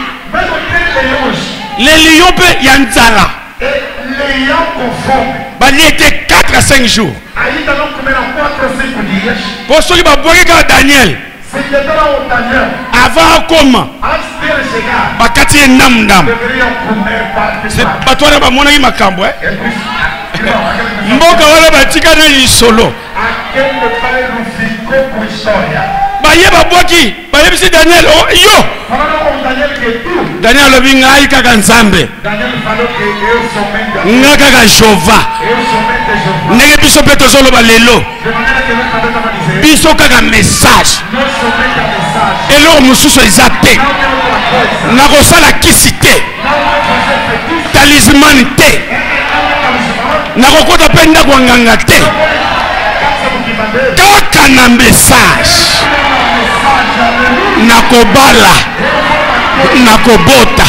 peuvent y en il était 4 à 5 jours. Pour ceux qui vont boire Daniel, avant comment bakati nam nam c'est pas toi là mon ami makambo mboka wala batika na solo baye babwaki baye bisi Daniel yo Daniel lobi ngai kaka nzambe nga kaka Jova ndenge biso pe tozoloba lelo biso kaka message eloko mosusu eza te nakosala kisi te talisman te nakokota mpe ndako nganga te kaka na message nakobala nakobota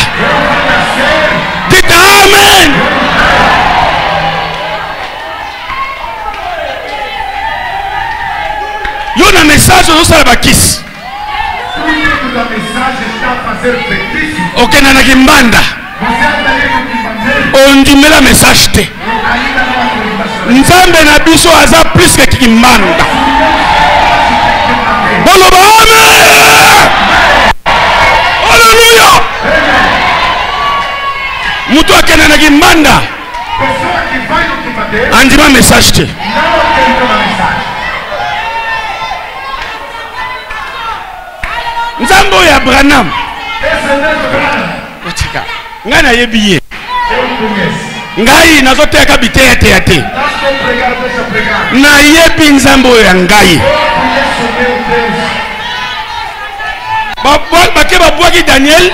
dita amen. Yo na message ozosala bakisi okenda na kimbanda ondimela message te. Nzambe na biso aza plus que kimbanda. Boloba amen. Alléluia. Mutu akenda na kimbanda andima message te. Nzambo ya Branham ngai nayebi ye ngai nazoteka biteya teya te nayebi nzambo ya ngai bake babwaki Daniel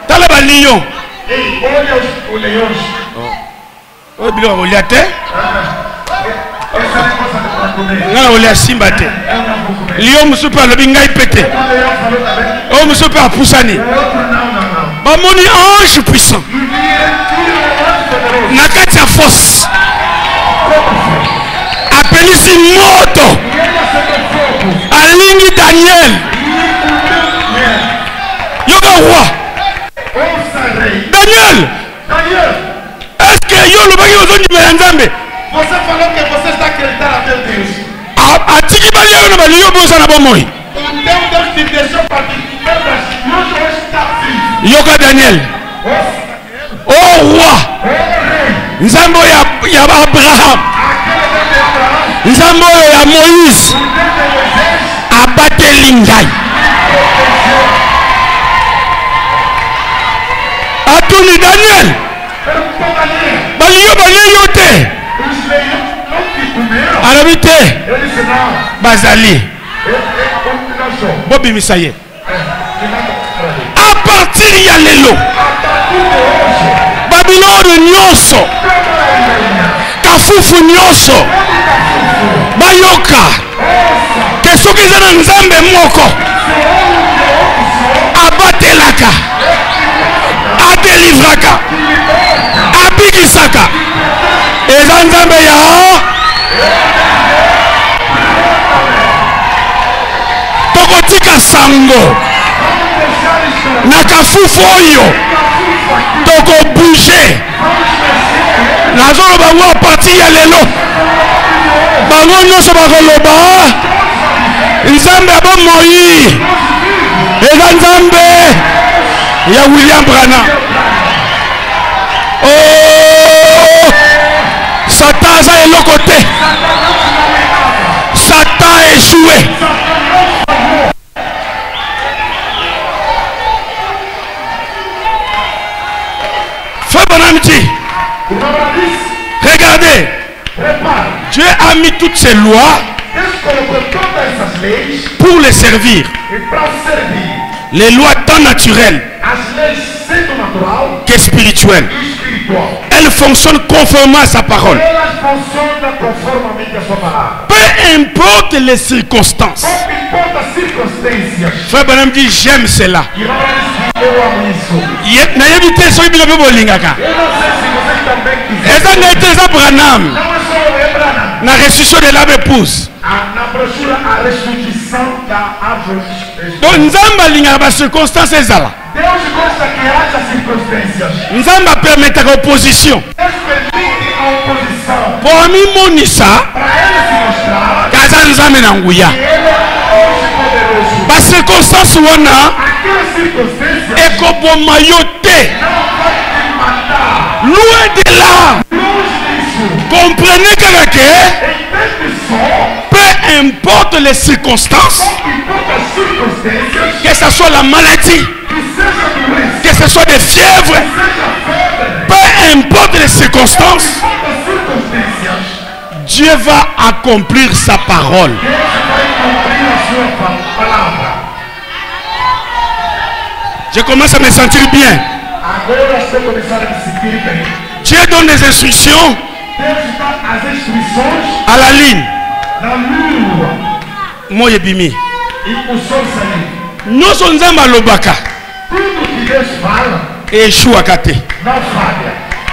tala balion oyo biloko kolia te ngai nakolia simba te lion mosusu mpe alobi ngai pete oyo mosusu mpe apusani bamoni ange puissant na kati ya fosse apelisi moto alingi Daniel yoka roi Daniel est-ce que yo lobaki ozondimela Nzambe atiki balia na baliyo bosa na bomoi yoka Daniel oh roi Nzambe ya Abraham Nzambe ya Moïse abateli ngai atuni Daniel baliyo baliyo te arabi te bazali bobimisa ye a partir ya lelo babiloni nyonso kafufu nyonso bayoka ke soki eza na Nzambe moko abatelaka adelivraka abikisaka eza Nzambe ya tokotika sango na kafufu oyo tokobouge nazoloba ngo parti ya lelo bango nyonso bakoloba Nzambe ya bomoi eza Nzambe ya William Branham. Oh, Satan aza eloko te. Satan a échoué. Frère Bonamiti, regardez, Dieu a mis toutes ces lois pour les servir. Les lois tant naturelles as leis sendo natural que spirituelles. e espiritual. Elles fonctionnent conformément à sa parole. Elas funcionam conformemente a sua palavra. Peu importe les circonstances. Não importa as circunstâncias. Frère Branham dit j'aime cela. E vai dizer, eu amo isso. Nayebi te soki bino pe bolingaka. Eu não sei se você também quiser. Eza ngai te eza Branham. Não é só o Branham. Na restitution de l'âme épouse. Na brochura, a restituição da árvore. Donc nzambe alingaka ba circonstances ezala. Deus gosta que haja circunstâncias. Nzambe apermetaka opposition. Deus permite a oposição. Po amimonisa Para ele se mostrar kaza nzambe na nguya. que ele é hoje poderoso. Ba circonstance wana Aquela circunstância ekoboma yo te. não vai te matar. Loin de là. Longe disso. Comprenez que Entende só. peu importe les circonstances, Não importa as circunstâncias. que ce soit la maladie, Que seja doença. que ce soit des fièvres, Seja febre. peu importe les circonstances, Importa as circunstâncias. Dieu va accomplir sa parole. Deus vai cumprir a sua palavra. Je commence à me sentir bien. Agora estou começando a me sentir bem. Dieu donne des instructions Deus dá as instruções à la ligne. na lua Moi ebimi. e o sol saiu. Nyonso nzambe alobaka Tudo que Deus fala eshuaka te. não falha.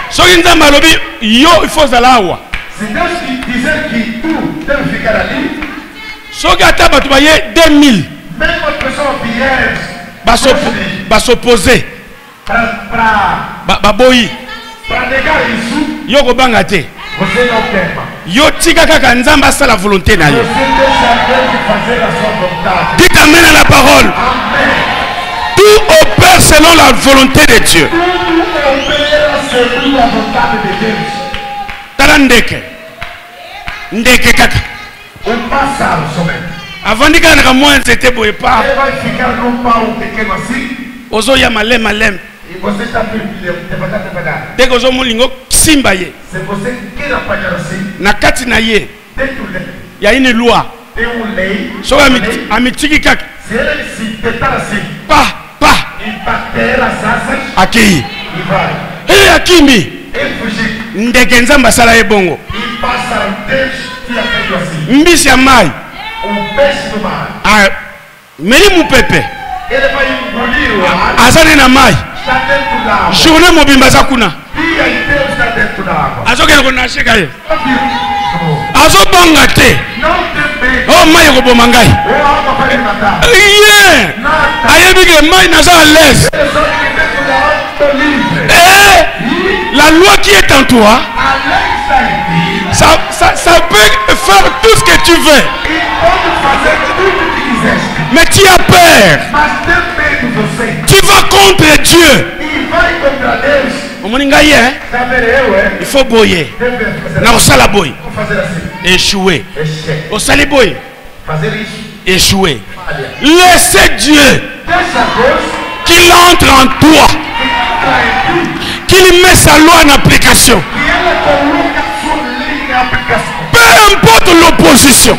Soki nzambe alobi yo il faut ozala awa. Se Deus dizer que tu deve ficar ali, Soki ata bato baye 2000 mesmo as pessoas vierem basopose para baboyi negar isso, yo kobanga te. você não queima. Yo tika kaka nzambe asala volonté na Você yo. deixa Deus fazer a sua vontade. Dites amen à la parole. Amém. Tout opère selon la volonté de Dieu. Tudo opera segundo a vontade de Deus. Tala ndeke. Ndeke kaka. Pássaro somente. Avant de kaka mwa nzete boye pa. Ele vai ficar num pau pequeno assim. Ozo ya malem. E você está devagar. Dès que ozo molingo simba ye. Se você quer apanhar assim, Na kati na ye. dentro dele Ya une loi. tem lei. So amitiki kaka. Se ele se tentar assim Pa. e bater as asas, Aki. e vai. Akimi. Ele fugir Ndeke nzamba sala ye bongo. e pássaro Deus tinha feito assim. Mbisi ya mai. O peixe do mar. Meli mupepe. Ele vai engolir o ar. Azane na mai. Está dentro da água. Journée mobimba za kuna. Dia inteiro está dentro da água. Azokele kona sheka ye. Não Azobanga te. tem medo. Oh mai ekoboma ngai. Ou a água vai me matar. Ye. Nada. Ayebi ke mai naza à l'aise. Ele sabe que dentro da água estou livre. La loi qui est en toi, A lei está em ti. ça peut faire tout ce que tu veux. E pode fazer tudo o que quiseste. Mais tu as peur. Mas tem medo você. Tu vas contre Dieu. E vai contra Deus. Omoni ngai ye. Tá vendo eu, Il faut boyer. Deve fazer Na osala boy. Vou fazer assim. Échouer. Échec. Osali boy. Fazer isso. Échouer. Falha. Laissez Dieu Deixa Deus qu'il entre en toi. que entra em ti. Qu'il met sa loi en application. E ela coloca a sua lei em aplicação. Peu importe l'opposition.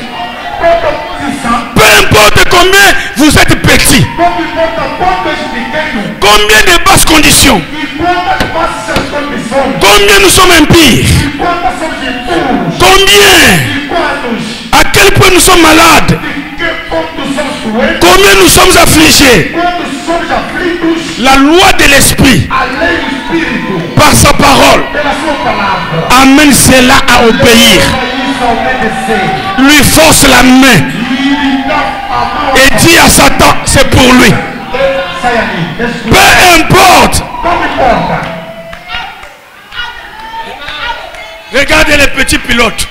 Toda posição. Peu importe combien vous êtes petit. Não importa quantas pequenos. Combien de basses conditions. E quantas passas as condições. Combien nous sommes impies. E quantas somos impuros. Combien. E quantos. À quel point nous sommes malades. De que ponto somos doentes. Combien nous sommes affligés. Quando somos aflitos. La loi de l'esprit, A lei do Espírito. par sa parole, Pela sua palavra. amène cela à obéir. Leva isso a obedecer. Lui force la main E lhe dá a mão. et dit à Satan, c'est pour lui. Sai ali. Exclui. Peu importe. Não importa. Regardez les petits pilotes.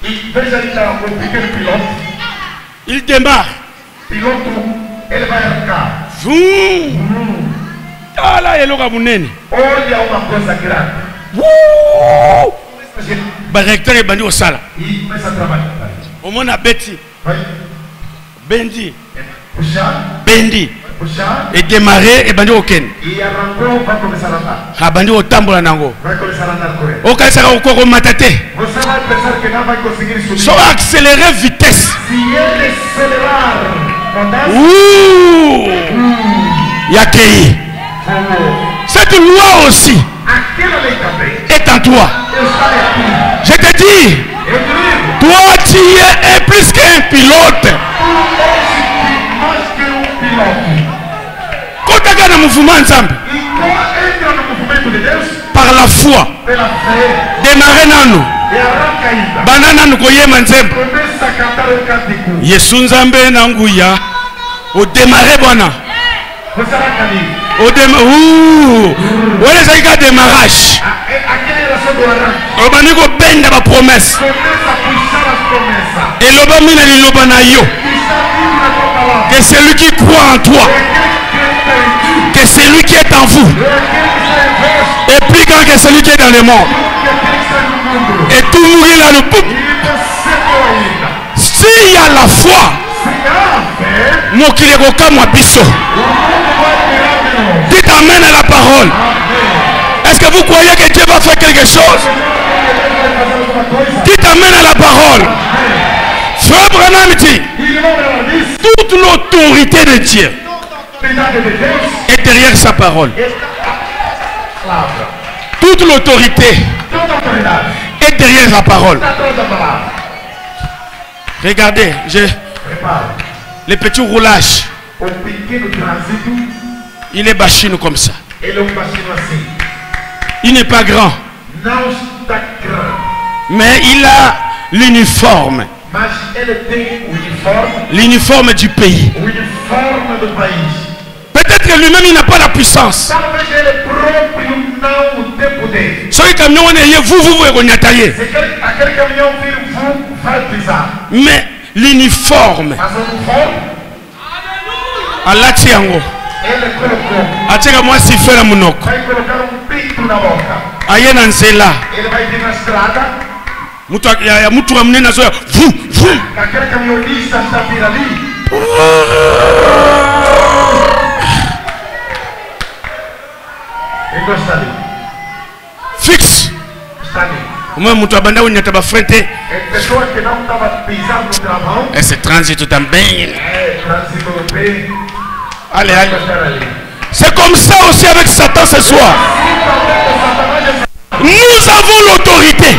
E veja ali o pequeno piloto. Il démarre. Piloto, ele vai arrancar. Vroom. Ah là, il est munene. Olha uma coisa grande. Wouh. A gente Recteur est banni au sala. e começa a trabalhar. Au moins, a Betty, Vai Bendi, puxar, Bendi, vai puxar. et démarrer et banni au Ken. E arrancou, vai começar a andar. A banni au tambour nango. Vai começar a andar correndo. Au cas où on matate. Você vai pensar que não vai conseguir subir. Só accélérer vitesse. Se ele acelerar, Ouh, Yakei. Cette loi aussi est en toi. Je te dis, toi tu es plus qu'un pilote. Quand tu as un mouvement ensemble, par la foi, démarrer dans nous. Banana nous koyema nzembo. Yesu nzambe na nguya. Au démarrer bona. Au démarrer. Ouh. Wale zaika démarrage. Au baniko benda ba promesse. Et loba mina li loba na yo. Que celui qui croit en toi, que celui qui est en vous est plus grand que celui qui est dans le monde. Et tout mourir là, le peuple. S'il y a la foi, mon kilekoka moi biso. Dites amen à la parole. Est-ce que vous croyez que Dieu va faire quelque chose? Dites amen à la parole. Frère Branham dit, toute l'autorité de Dieu est derrière sa parole. Toute l'autorité est derrière la parole. Regardez, les petits roulages. Il est bachino comme ça. Il n'est pas grand. Mais il a l'uniforme. L'uniforme du pays. Peut-être que lui-même il n'a pas la puissance. Mais l'uniforme. Allah tiango. Ateka moi si fait la monoko. Aye na nzela. Mutu ya mutu amne na zo. Fixe. Moi mutu abanda unyata ba frente. Et c'est transit tout en bien. Allez, allez. C'est comme ça aussi avec Satan ce soir. Nous avons l'autorité.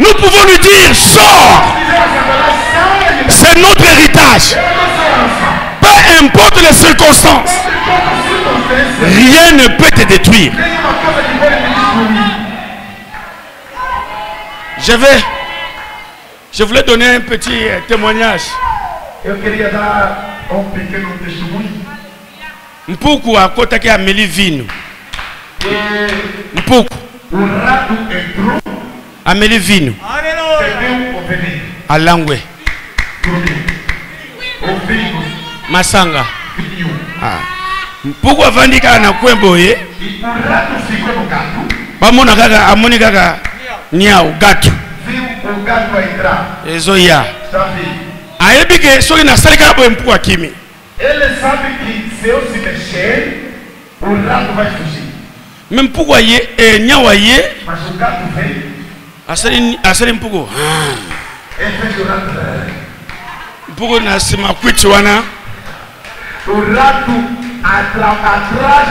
Nous pouvons lui dire, sors. C'est notre héritage. Peu importe les circonstances. Rien ne peut te détruire. Je voulais donner un petit témoignage. Mpuku akotaki ameli vino. Mpuku ameli vino. Alangwe. Masanga. Mpuku avandika na kwemboye. Bamona kaka amoni kaka niao gatu. Ezo ya. Ayebi ke soki na salika bo mpuku akimi. Ele sabe que se eu se mexer, o rato vai fugir. Même mpuku aye nyawa ye. Mas o gato vem. Asali mpuku. Ele fez o rato. Mpuku na sima kwiti wana. O rato atrás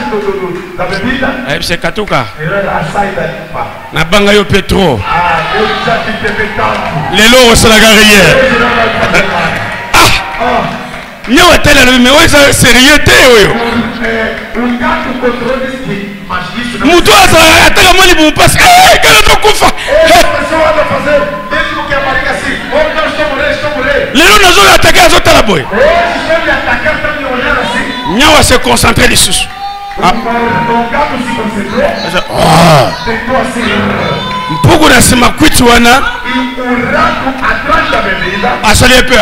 da bebida. Aí você catuca. Ele sai da limpa. Na banga yo petro. Eu já te bebi tanto. Lelo osala carrière. Nyawa tela mais ouais ça sérieux té oyo. O gato controla isso, mas isso não. Mutu asa ataka mali bu passe. Kana to kufa. Pessoa anda fazer mesmo que a barriga assim. Oh, não estou morrendo. Lelo nazo ataka azo tala boy. Hoje se ele atacar tá me olhando assim. Nyawa se concentrer dessus. O gato se concentrou. Tentou assim. Mpuku na sima kwiti wana. E o rato atrás da bebida. Asali pe.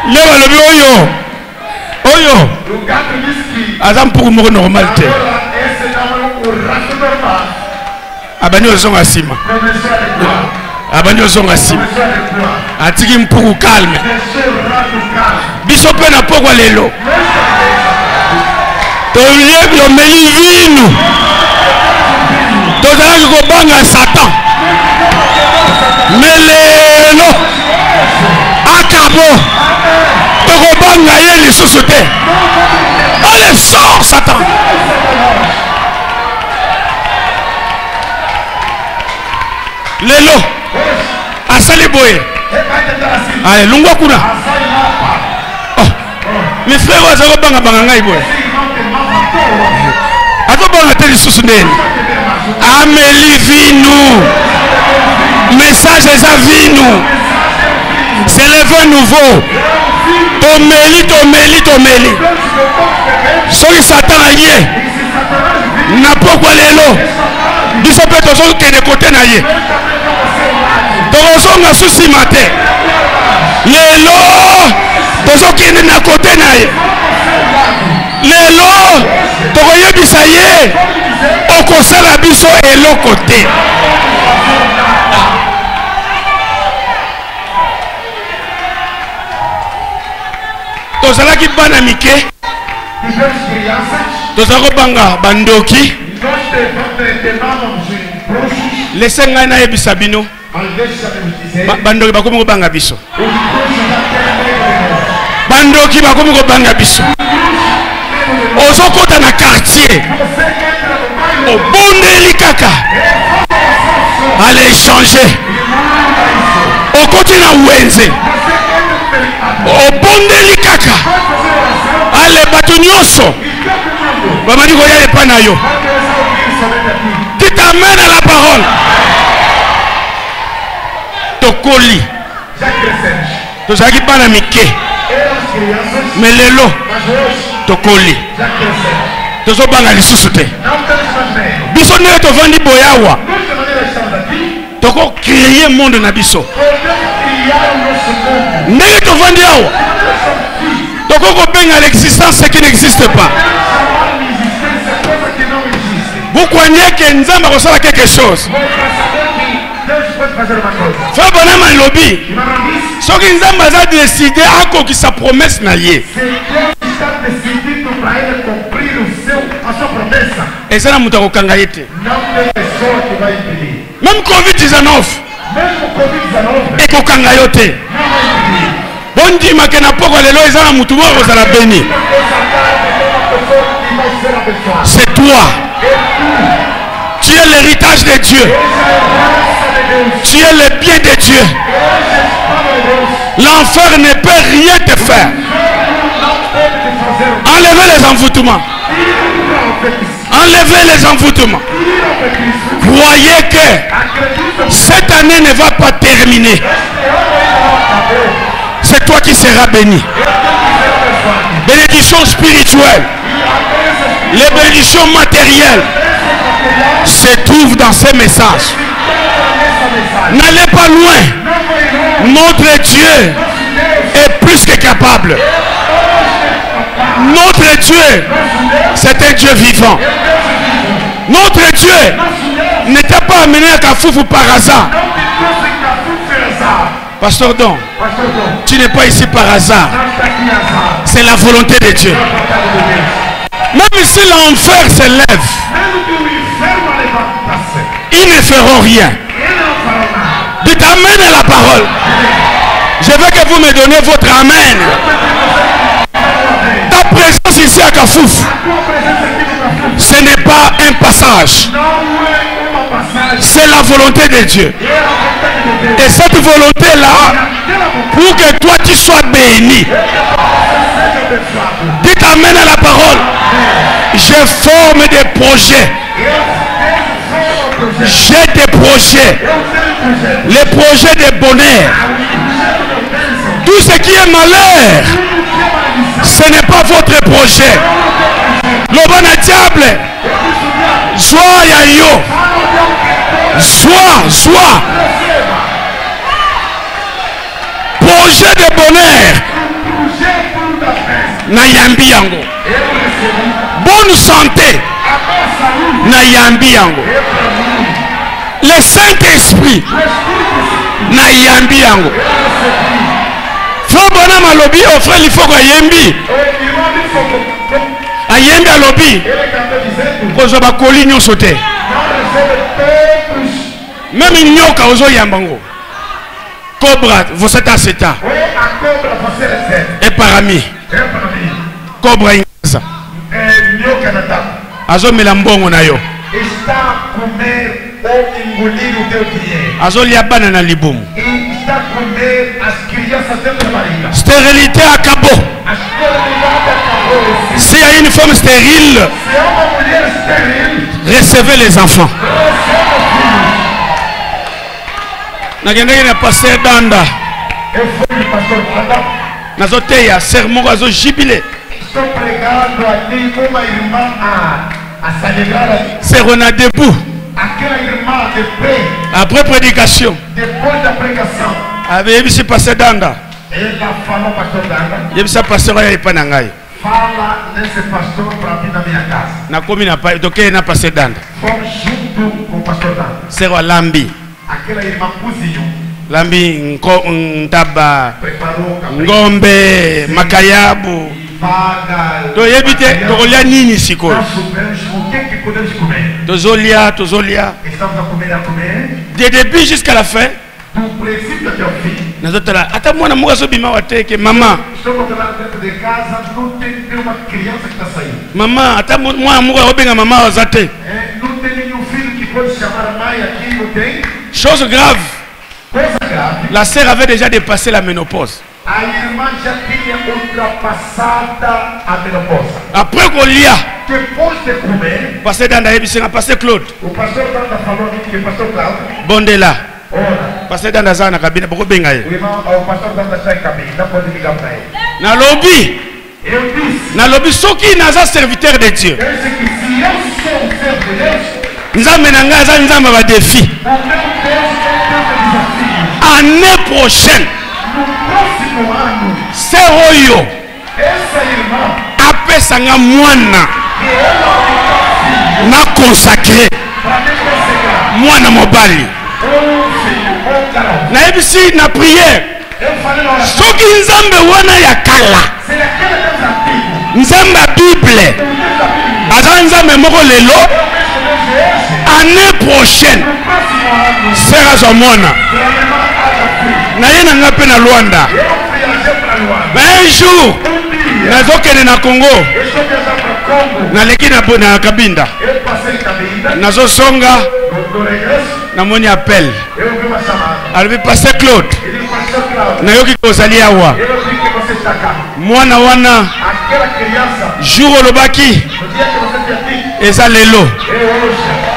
Nyawa lobi oyo. Oyo. O gato disse que Azam mpuku moko normal te. esse não é o rato normal. Abani ozonga sima. Começou a recuar. Abani ozonga sima. Começou a recuar. Atiki mpuku calme. Deixou o rato calmo. Biso pe na pokwa lelo. Toliye lo meli vino. Tozalaki kobanga Satan. Mais lelo akabo tokobanga ye lisusu te. Allez, sors Satan. Lelo asali boye. Allez, lungwa kuna. Oh, mes frères wazako banga banga ngai boye. Ako banga te lisusu nene. Amélie vinu. Message les avinu. C'est le vin nouveau. Tomeli, tomeli, tomeli. Soki Satan aye. Na pokwa lelo. Biso pe tozo kene kote na ye. Tozo nga susi mate. Lelo. Tozo kene na kote na ye. Lelo. Toko yebisa ye. Okosala biso elo kote. Tozalaki bana mike. Tozako banga bandoki. Laissez ngai na yebisa bino. Bandoki bakomi ko banga biso. Bandoki bakomi ko banga biso. Ozokota na quartier. Obondeli kaka. Allez changer. Okoti na wenze. Obondeli kaka. Allez bato nyonso. Bamadi ko ya epa na yo. Qui t'amène à la parole. Tokoli. Tozaki bana mike. Mais lelo tokoli. Tozo banga lisusu te. Biso ne to vandi boyawa. Toko créer monde na biso. Ne to vandi awa. Toko ko benga l'existence ce qui n'existe pas. Vous croyez que Nzamba ressemble à quelque chose? Frère Bonhomme a lobby. Ce que Nzamba a décidé à quoi qui sa promesse n'a lié. Et ça n'a pas été. Même Covid-19. Et Kokangayote. Bon dit ma kena poko lelo ezana mutu moko kozala béni. C'est toi. Tu es l'héritage de Dieu. Tu es le bien de Dieu. L'enfer ne peut rien te faire. Enlevez les envoûtements. Enlevez les envoûtements. Croyez que cette année ne va pas terminer. C'est toi qui seras béni. Bénédiction spirituelle. Les bénédictions matérielles se trouvent dans ces messages. N'allez pas loin. Notre Dieu est plus que capable. Notre Dieu, c'est un Dieu vivant. Notre Dieu n'était pas amené à Kafoufou par hasard. Pasteur Don, tu n'es pas ici par hasard. C'est la volonté de Dieu. Même si l'enfer s'élève, ils ne feront rien. Dites amen à la parole. Je veux que vous me donnez votre amen. Ta présence ici à Kafouf, ce n'est pas un passage. C'est la volonté de Dieu. Et cette volonté-là, pour que toi tu sois béni. Dites amen à la parole. Je forme des projets. J'ai des projets. Les projets de bonheur. Tout ce qui est malheur, ce n'est pas votre projet. Le bon diable, joie ya yo. Joie. Projet de bonheur. Na yambi yango. Bonne santé. Na yambi yango. Le Saint-Esprit. Na yambi yango. Frère Bonhomme a lobby, au frère il faut qu'on yambi. A yambi a lobby. Kozo ba koli nyo sote. Même nyoka ozo yambango. Cobra, vous êtes à Seta. Ou a cobra você recebe. Et parami. É para mim. Cobra ingaza. É meu canatá. Azo melambongo na yo. Está a comer ou engolir o teu dinheiro. Azo liabana na libumu. E está a comer as crianças dentro da barriga. Stérilité acabou. A esterilidade acabou. S'il y a une femme stérile, Se é uma mulher estéril, recevez les enfants. receba filhos. Nagendeki na pasteur Danda. Eu fui o pastor Danda. Nazoteya sermon azo jubilé. Estou pregando ali uma irmã a celebrar ali. Serona debout. Aquela irmã de pé, Après prédication. depois da pregação, Avec Yebisi pasteur Danda. ela falou ao pastor Danda, Yebisa pasteur ya ipana ngai. fala nesse pastor para vir na minha casa. Na komi na pa toke na pasteur Danda. Fomos junto com o pastor Danda. Serwa lambi. Aquela irmã cozinhou, Lambi ntaba preparou o ngombe makayabu. paga. To yebite tokolia nini sikoyo. Nós soubemos o que podemos comer. Tozolia. Estamos a comer. De début jusqu'à la fin. Do princípio até o fim. Nazotala ata mwana muka so bima wateke mama. Estou colocando dentro de casa, não tem nenhuma criança que está saindo. Mama ata mwana muka obenga mama wazate. Não tem nenhum filho que pode chamar a mãe aqui, não tem. Chose grave. Coisa grave. La sœur avait déjà dépassé la ménopause. A irmã já tinha ultrapassada a menopausa. Après Golia, Depois de comer, pasteur Danda Ebisenga, pasteur Claude, o pastor Danda falou que o pastor Cláudio, Bondela, ora, pasteur Danda Zana Kabina, Boko Bengaye. o irmão, o pastor Danda está em caminho, não pode ligar para ele. Na lobby, Eu disse, na lobby, soki naza serviteur de Dieu. eu disse que se eu sou o servo de Deus, Nzambe na nga aza nzambe ba défi. o meu Deus é Deus de desafio. Année prochaine, No próximo ano, c'est oyo essa irmã, apesanga mwana que ela na consacré para me consagrar, mwana mobali. filho, Carol. Na ebisi na prière, Eu falei na oração, soki nzambe wana ya kala, se aquele Deus antigo, nzambe ya Bible, o Deus da Bíblia, aza nzambe moko lelo, eu mesmo Deus é esse, année prochaine, no próximo ano, sera za mwana. que a irmã haja filho. Na ye na nga mpe na Luanda. Eu viajei para Luanda. Un jour, Dia, nazokende na Congo, eu estou viajando para Congo. naleki na Kabinda. Eu passei caminho, Nazosonga, no regresso, namoni appel. eu vi uma chamada. Alobi pasteur Claude, Ele pastor Cláudio, nayoki kozali awa. eu vi que você está cá. Mwana wana, Aquela criança, jour olobaki, no dia que você tinha dito, eza lelo. eu hoje,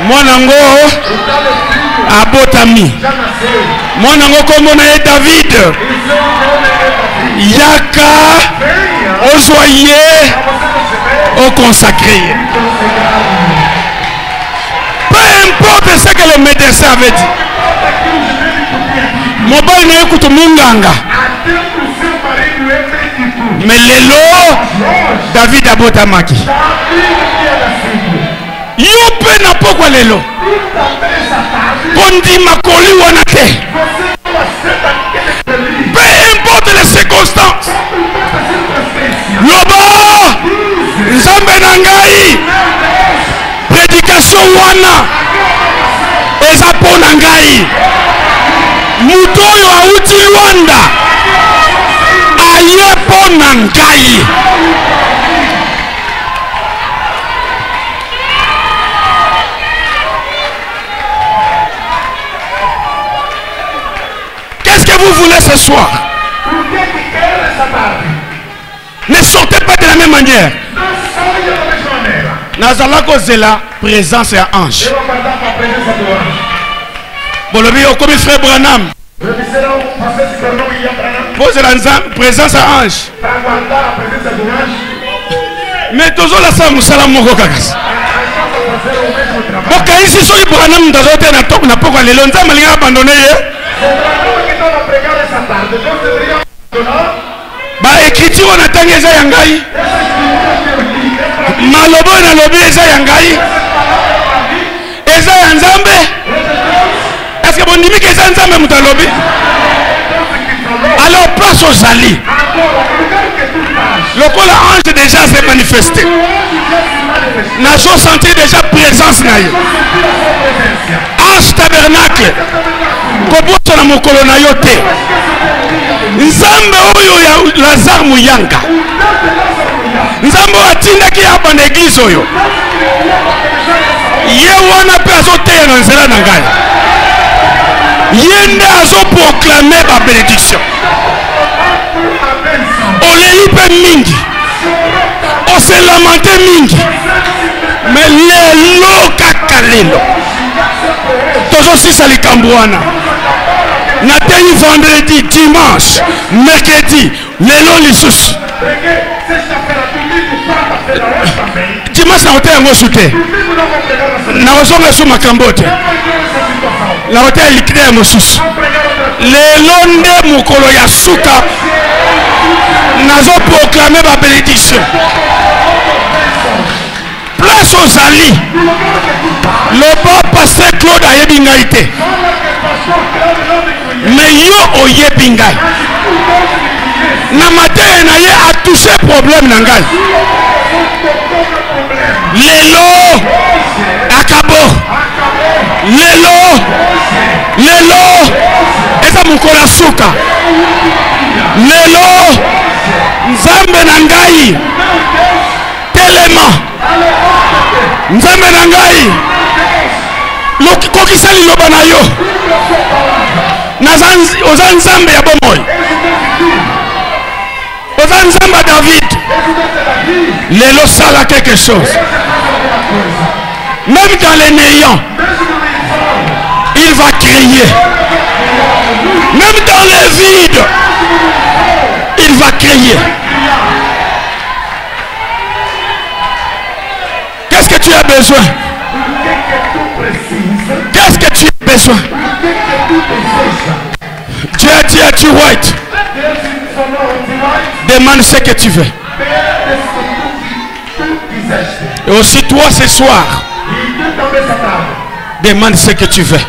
Mwana ngo o tal filho abotami. já nasceu. Mwana ngo kombo na ye David. E seu nome é Davi. Yaka, Venha, ozwa ye, para você receber oconsacré. e consagrar. Peu importe ce que le médecin avait dit. Mobali na ye kutu munganga. Até o seu marido é médico. Mais lelo, Nós, David abotamaki. Davi que é nascido. Yo mpe na pokwa lelo. E também essa tarde, Kondima koli wana te. você não aceita aquele feliz. Peu importe les circonstances. Não importa a circunstância. Loba, nzambe na ngai. Prédication wana eza mpo na ngai. Mutu oyo auti Luanda aye mpo na ngai. Qu'est-ce que vous voulez ce soir? O que é que quer essa tarde? Ne sortez pas de la même manière. Não saia da mesma maneira. Nazala kozela présence ya ange. Eu aguardava a presença do anjo. Bolobi okomi frère Branham. Eu disseram, você se tornou William Branham Pozela présence ya ange. para aguardar a presença do anjo. Mais tozolasa mosala moko kaka. Nós estamos a fazer o mesmo trabalho. Bokaisi soki Branham tazote na pokwa lelo nzambe alingi abandone ye. O Branham que estava pregando essa tarde, Deus deveria abandonar Baécriture oyo natangi eza ya ngai. essa escritura que eu li. É para mim, Maloba oyo nalobi eza ya ngai. essa palavra é para mim. Eza ya nzambe. Esse Deus, Est-ce que bondimi ke eza nzambe moto alobi? Deus que falou. Alors place ozali. Agora, o lugar que tu estás, Lokola ange déjà s'est manifesté. o anjo já se manifestou. Nazo sentir déjà présence na ye. Eu senti a sua presença. Arche tabernacle. Koboto na mokolo na yo te. Nzambe oyo ya Lazare Muyanga. Nzambe atindaki ya bana église oyo. Ye wana pe azoteya na nzela na ngai. Ye nde azoproclamer ba bénédiction. Olei pe mingi. On s'est lamenté mingi. Mais lelo kaka lelo. Tozo sisa likambo wana. Nateli vendredi, dimanche, mercredi, lelo lisusu. Dimanche na hotel yango sute. Na ozonga su makambo te. Na hotel likide ya mosusu. Lelo nde mokolo ya suka. Nazo proclamer ba bénédiction. Place aux alliés. Le bon pasteur Claude a yebi ngai te. Mais yo oyebi ngai. Na matin na ye a touché problème na ngai. Lelo akabo. Lelo eza mokolo suka. Lelo nzambe na ngai telema. Nzambe na ngai kokisa liloba na yo. Oza nzambe ya bomoi. Oza nzambe David. Lelo sala quelque chose. Même dans les néants, il va crier. Même dans les vides, il va crier. Qu'est-ce que tu as besoin? Qu'est-ce que tu as besoin? Dieu a dit à tu White, demande ce que tu veux. Et aussi toi ce soir, demande ce que tu veux.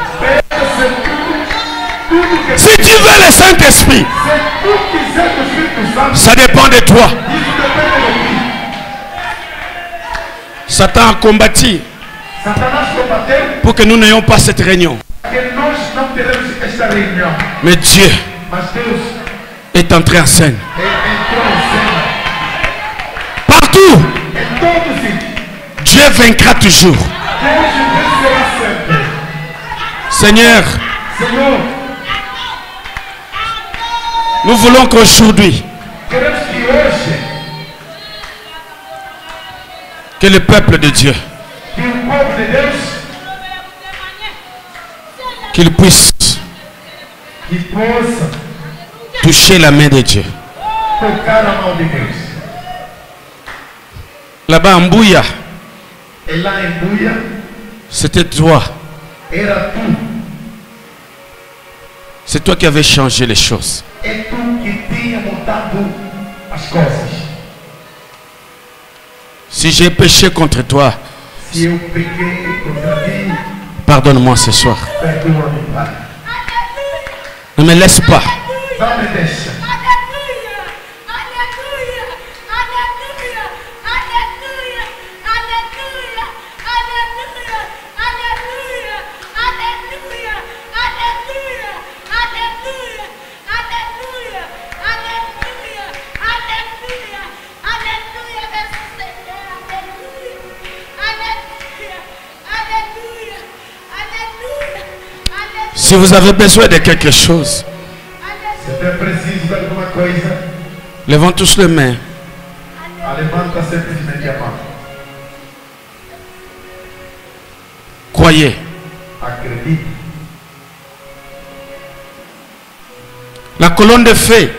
Si tu veux le Saint-Esprit, ça dépend de toi. Satan a combattu pour que nous n'ayons pas cette réunion. Mais Dieu est entré en scène. Partout, Dieu vaincra toujours. Seigneur, nous voulons qu'aujourd'hui, que le peuple de Dieu, qu'il puisse toucher la main de Dieu. Là-bas en Bouya, c'était toi. C'est toi qui avais changé les choses. Si j'ai péché contre toi, pardonne-moi ce soir. Ne me laisse pas. Si vous avez besoin de quelque chose, levons tous les mains. Croyez. La colonne de feu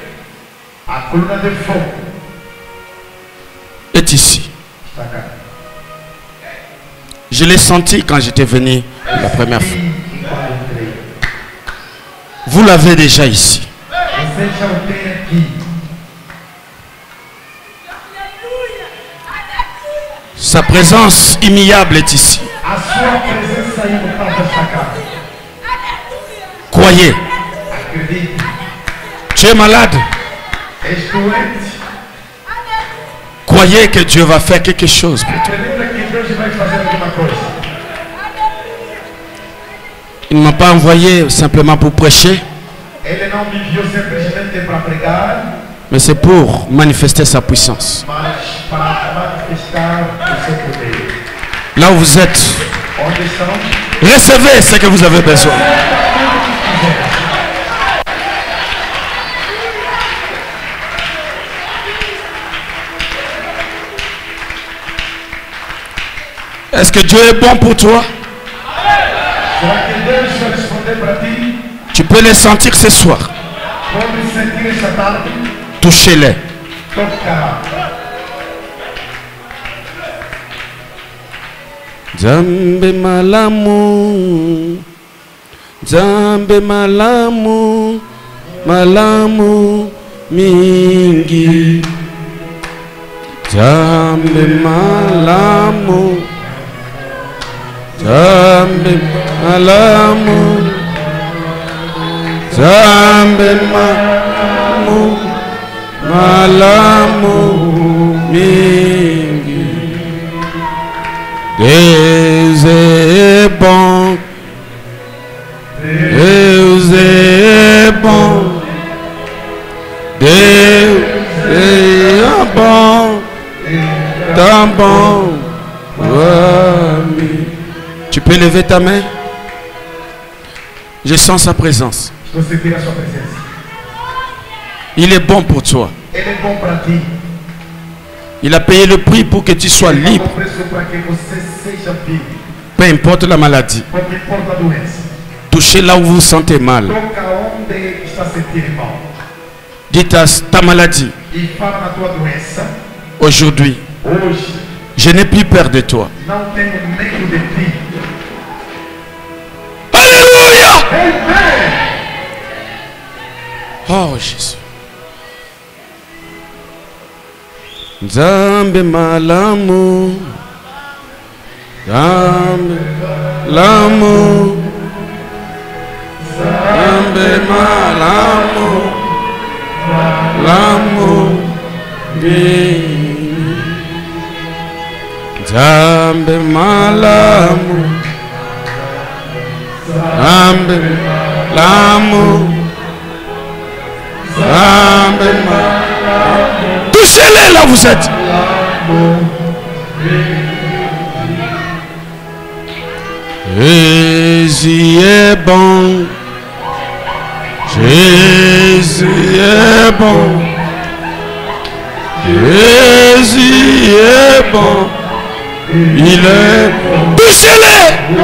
est ici. Je l'ai senti quand j'étais venu la première fois. Vous l'avez déjà ici. Sa présence immuable est ici. Croyez. Tu es malade. Croyez que Dieu va faire quelque chose pour toi. Il ne m'a pas envoyé simplement pour prêcher, Ele não me enviou simplesmente para pregar, mais c'est pour manifester sa puissance. mas para manifestar o seu poder. Là où vous êtes, Onde estão? recevez ce que vous avez besoin. Est-ce que Dieu est bon pour toi? Será que Deus vai responder para ti? Tu peux les sentir ce soir. Pode sentir esta tarde? Touchez-les. Toca. Nzambe malamu, Nzambe malamu, malamu mingi. Nzambe malamu, Nzambe malamu, Nzambe malamu, malamu mingi. Deus é bom, Deus é bom, Deus é bom, tão bom para mim. Tu peux lever ta main? Je sens sa présence. Estou sentindo a sua presença. Il est bon pour toi. Ele é bom para ti. Il a payé le prix pour que tu sois Ele libre, pagou o preço para que você seja livre. peu importe la maladie. Pouco importa a doença. Touchez là où vous vous sentez mal. Toca onde está sentindo mal. Dites à ta maladie, E fala na tua doença. aujourd'hui, Hoje, je n'ai plus peur de toi. não tenho medo de ti. Alléluia! Amen. Oh Jésus. Nzambe malamu, Nzambe malamu, Nzambe malamu, malamu mingi. Nzambe malamu, Nzambe malamu, Nzambe malamu. Touchez-les là où vous êtes. Jésus est bon. Jésus est bon. Jésus est bon. Il est bon. Touchez-les.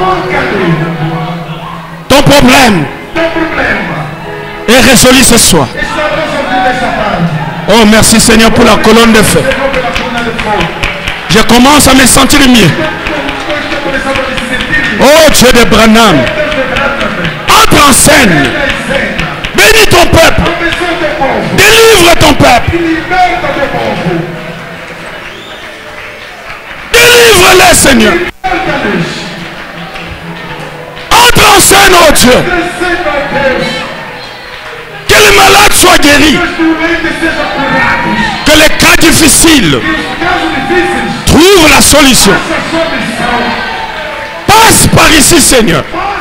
Ton problème Teu problema est résolu ce soir. está resolvido esta tarde. Oh, merci Seigneur pour la colonne de feu. Senhor, pela coluna de fogo. Je commence à me sentir mieux. Estou começando a me sentir bem. Oh Dieu de Branham, Deus de graça. entre en scène. Bénis ton peuple. Abençoa teu povo. Délivre ton peuple. E liberta teu povo. Délivre-les, Seigneur. Liberta-nos. Entre en scène, oh Dieu. Receba a Deus. Que les malades soient guéris. Que os doentes sejam curados. Que les cas difficiles Que os casos difíceis trouvent la solution. façam a sua missão. Passe par ici, Seigneur. Passa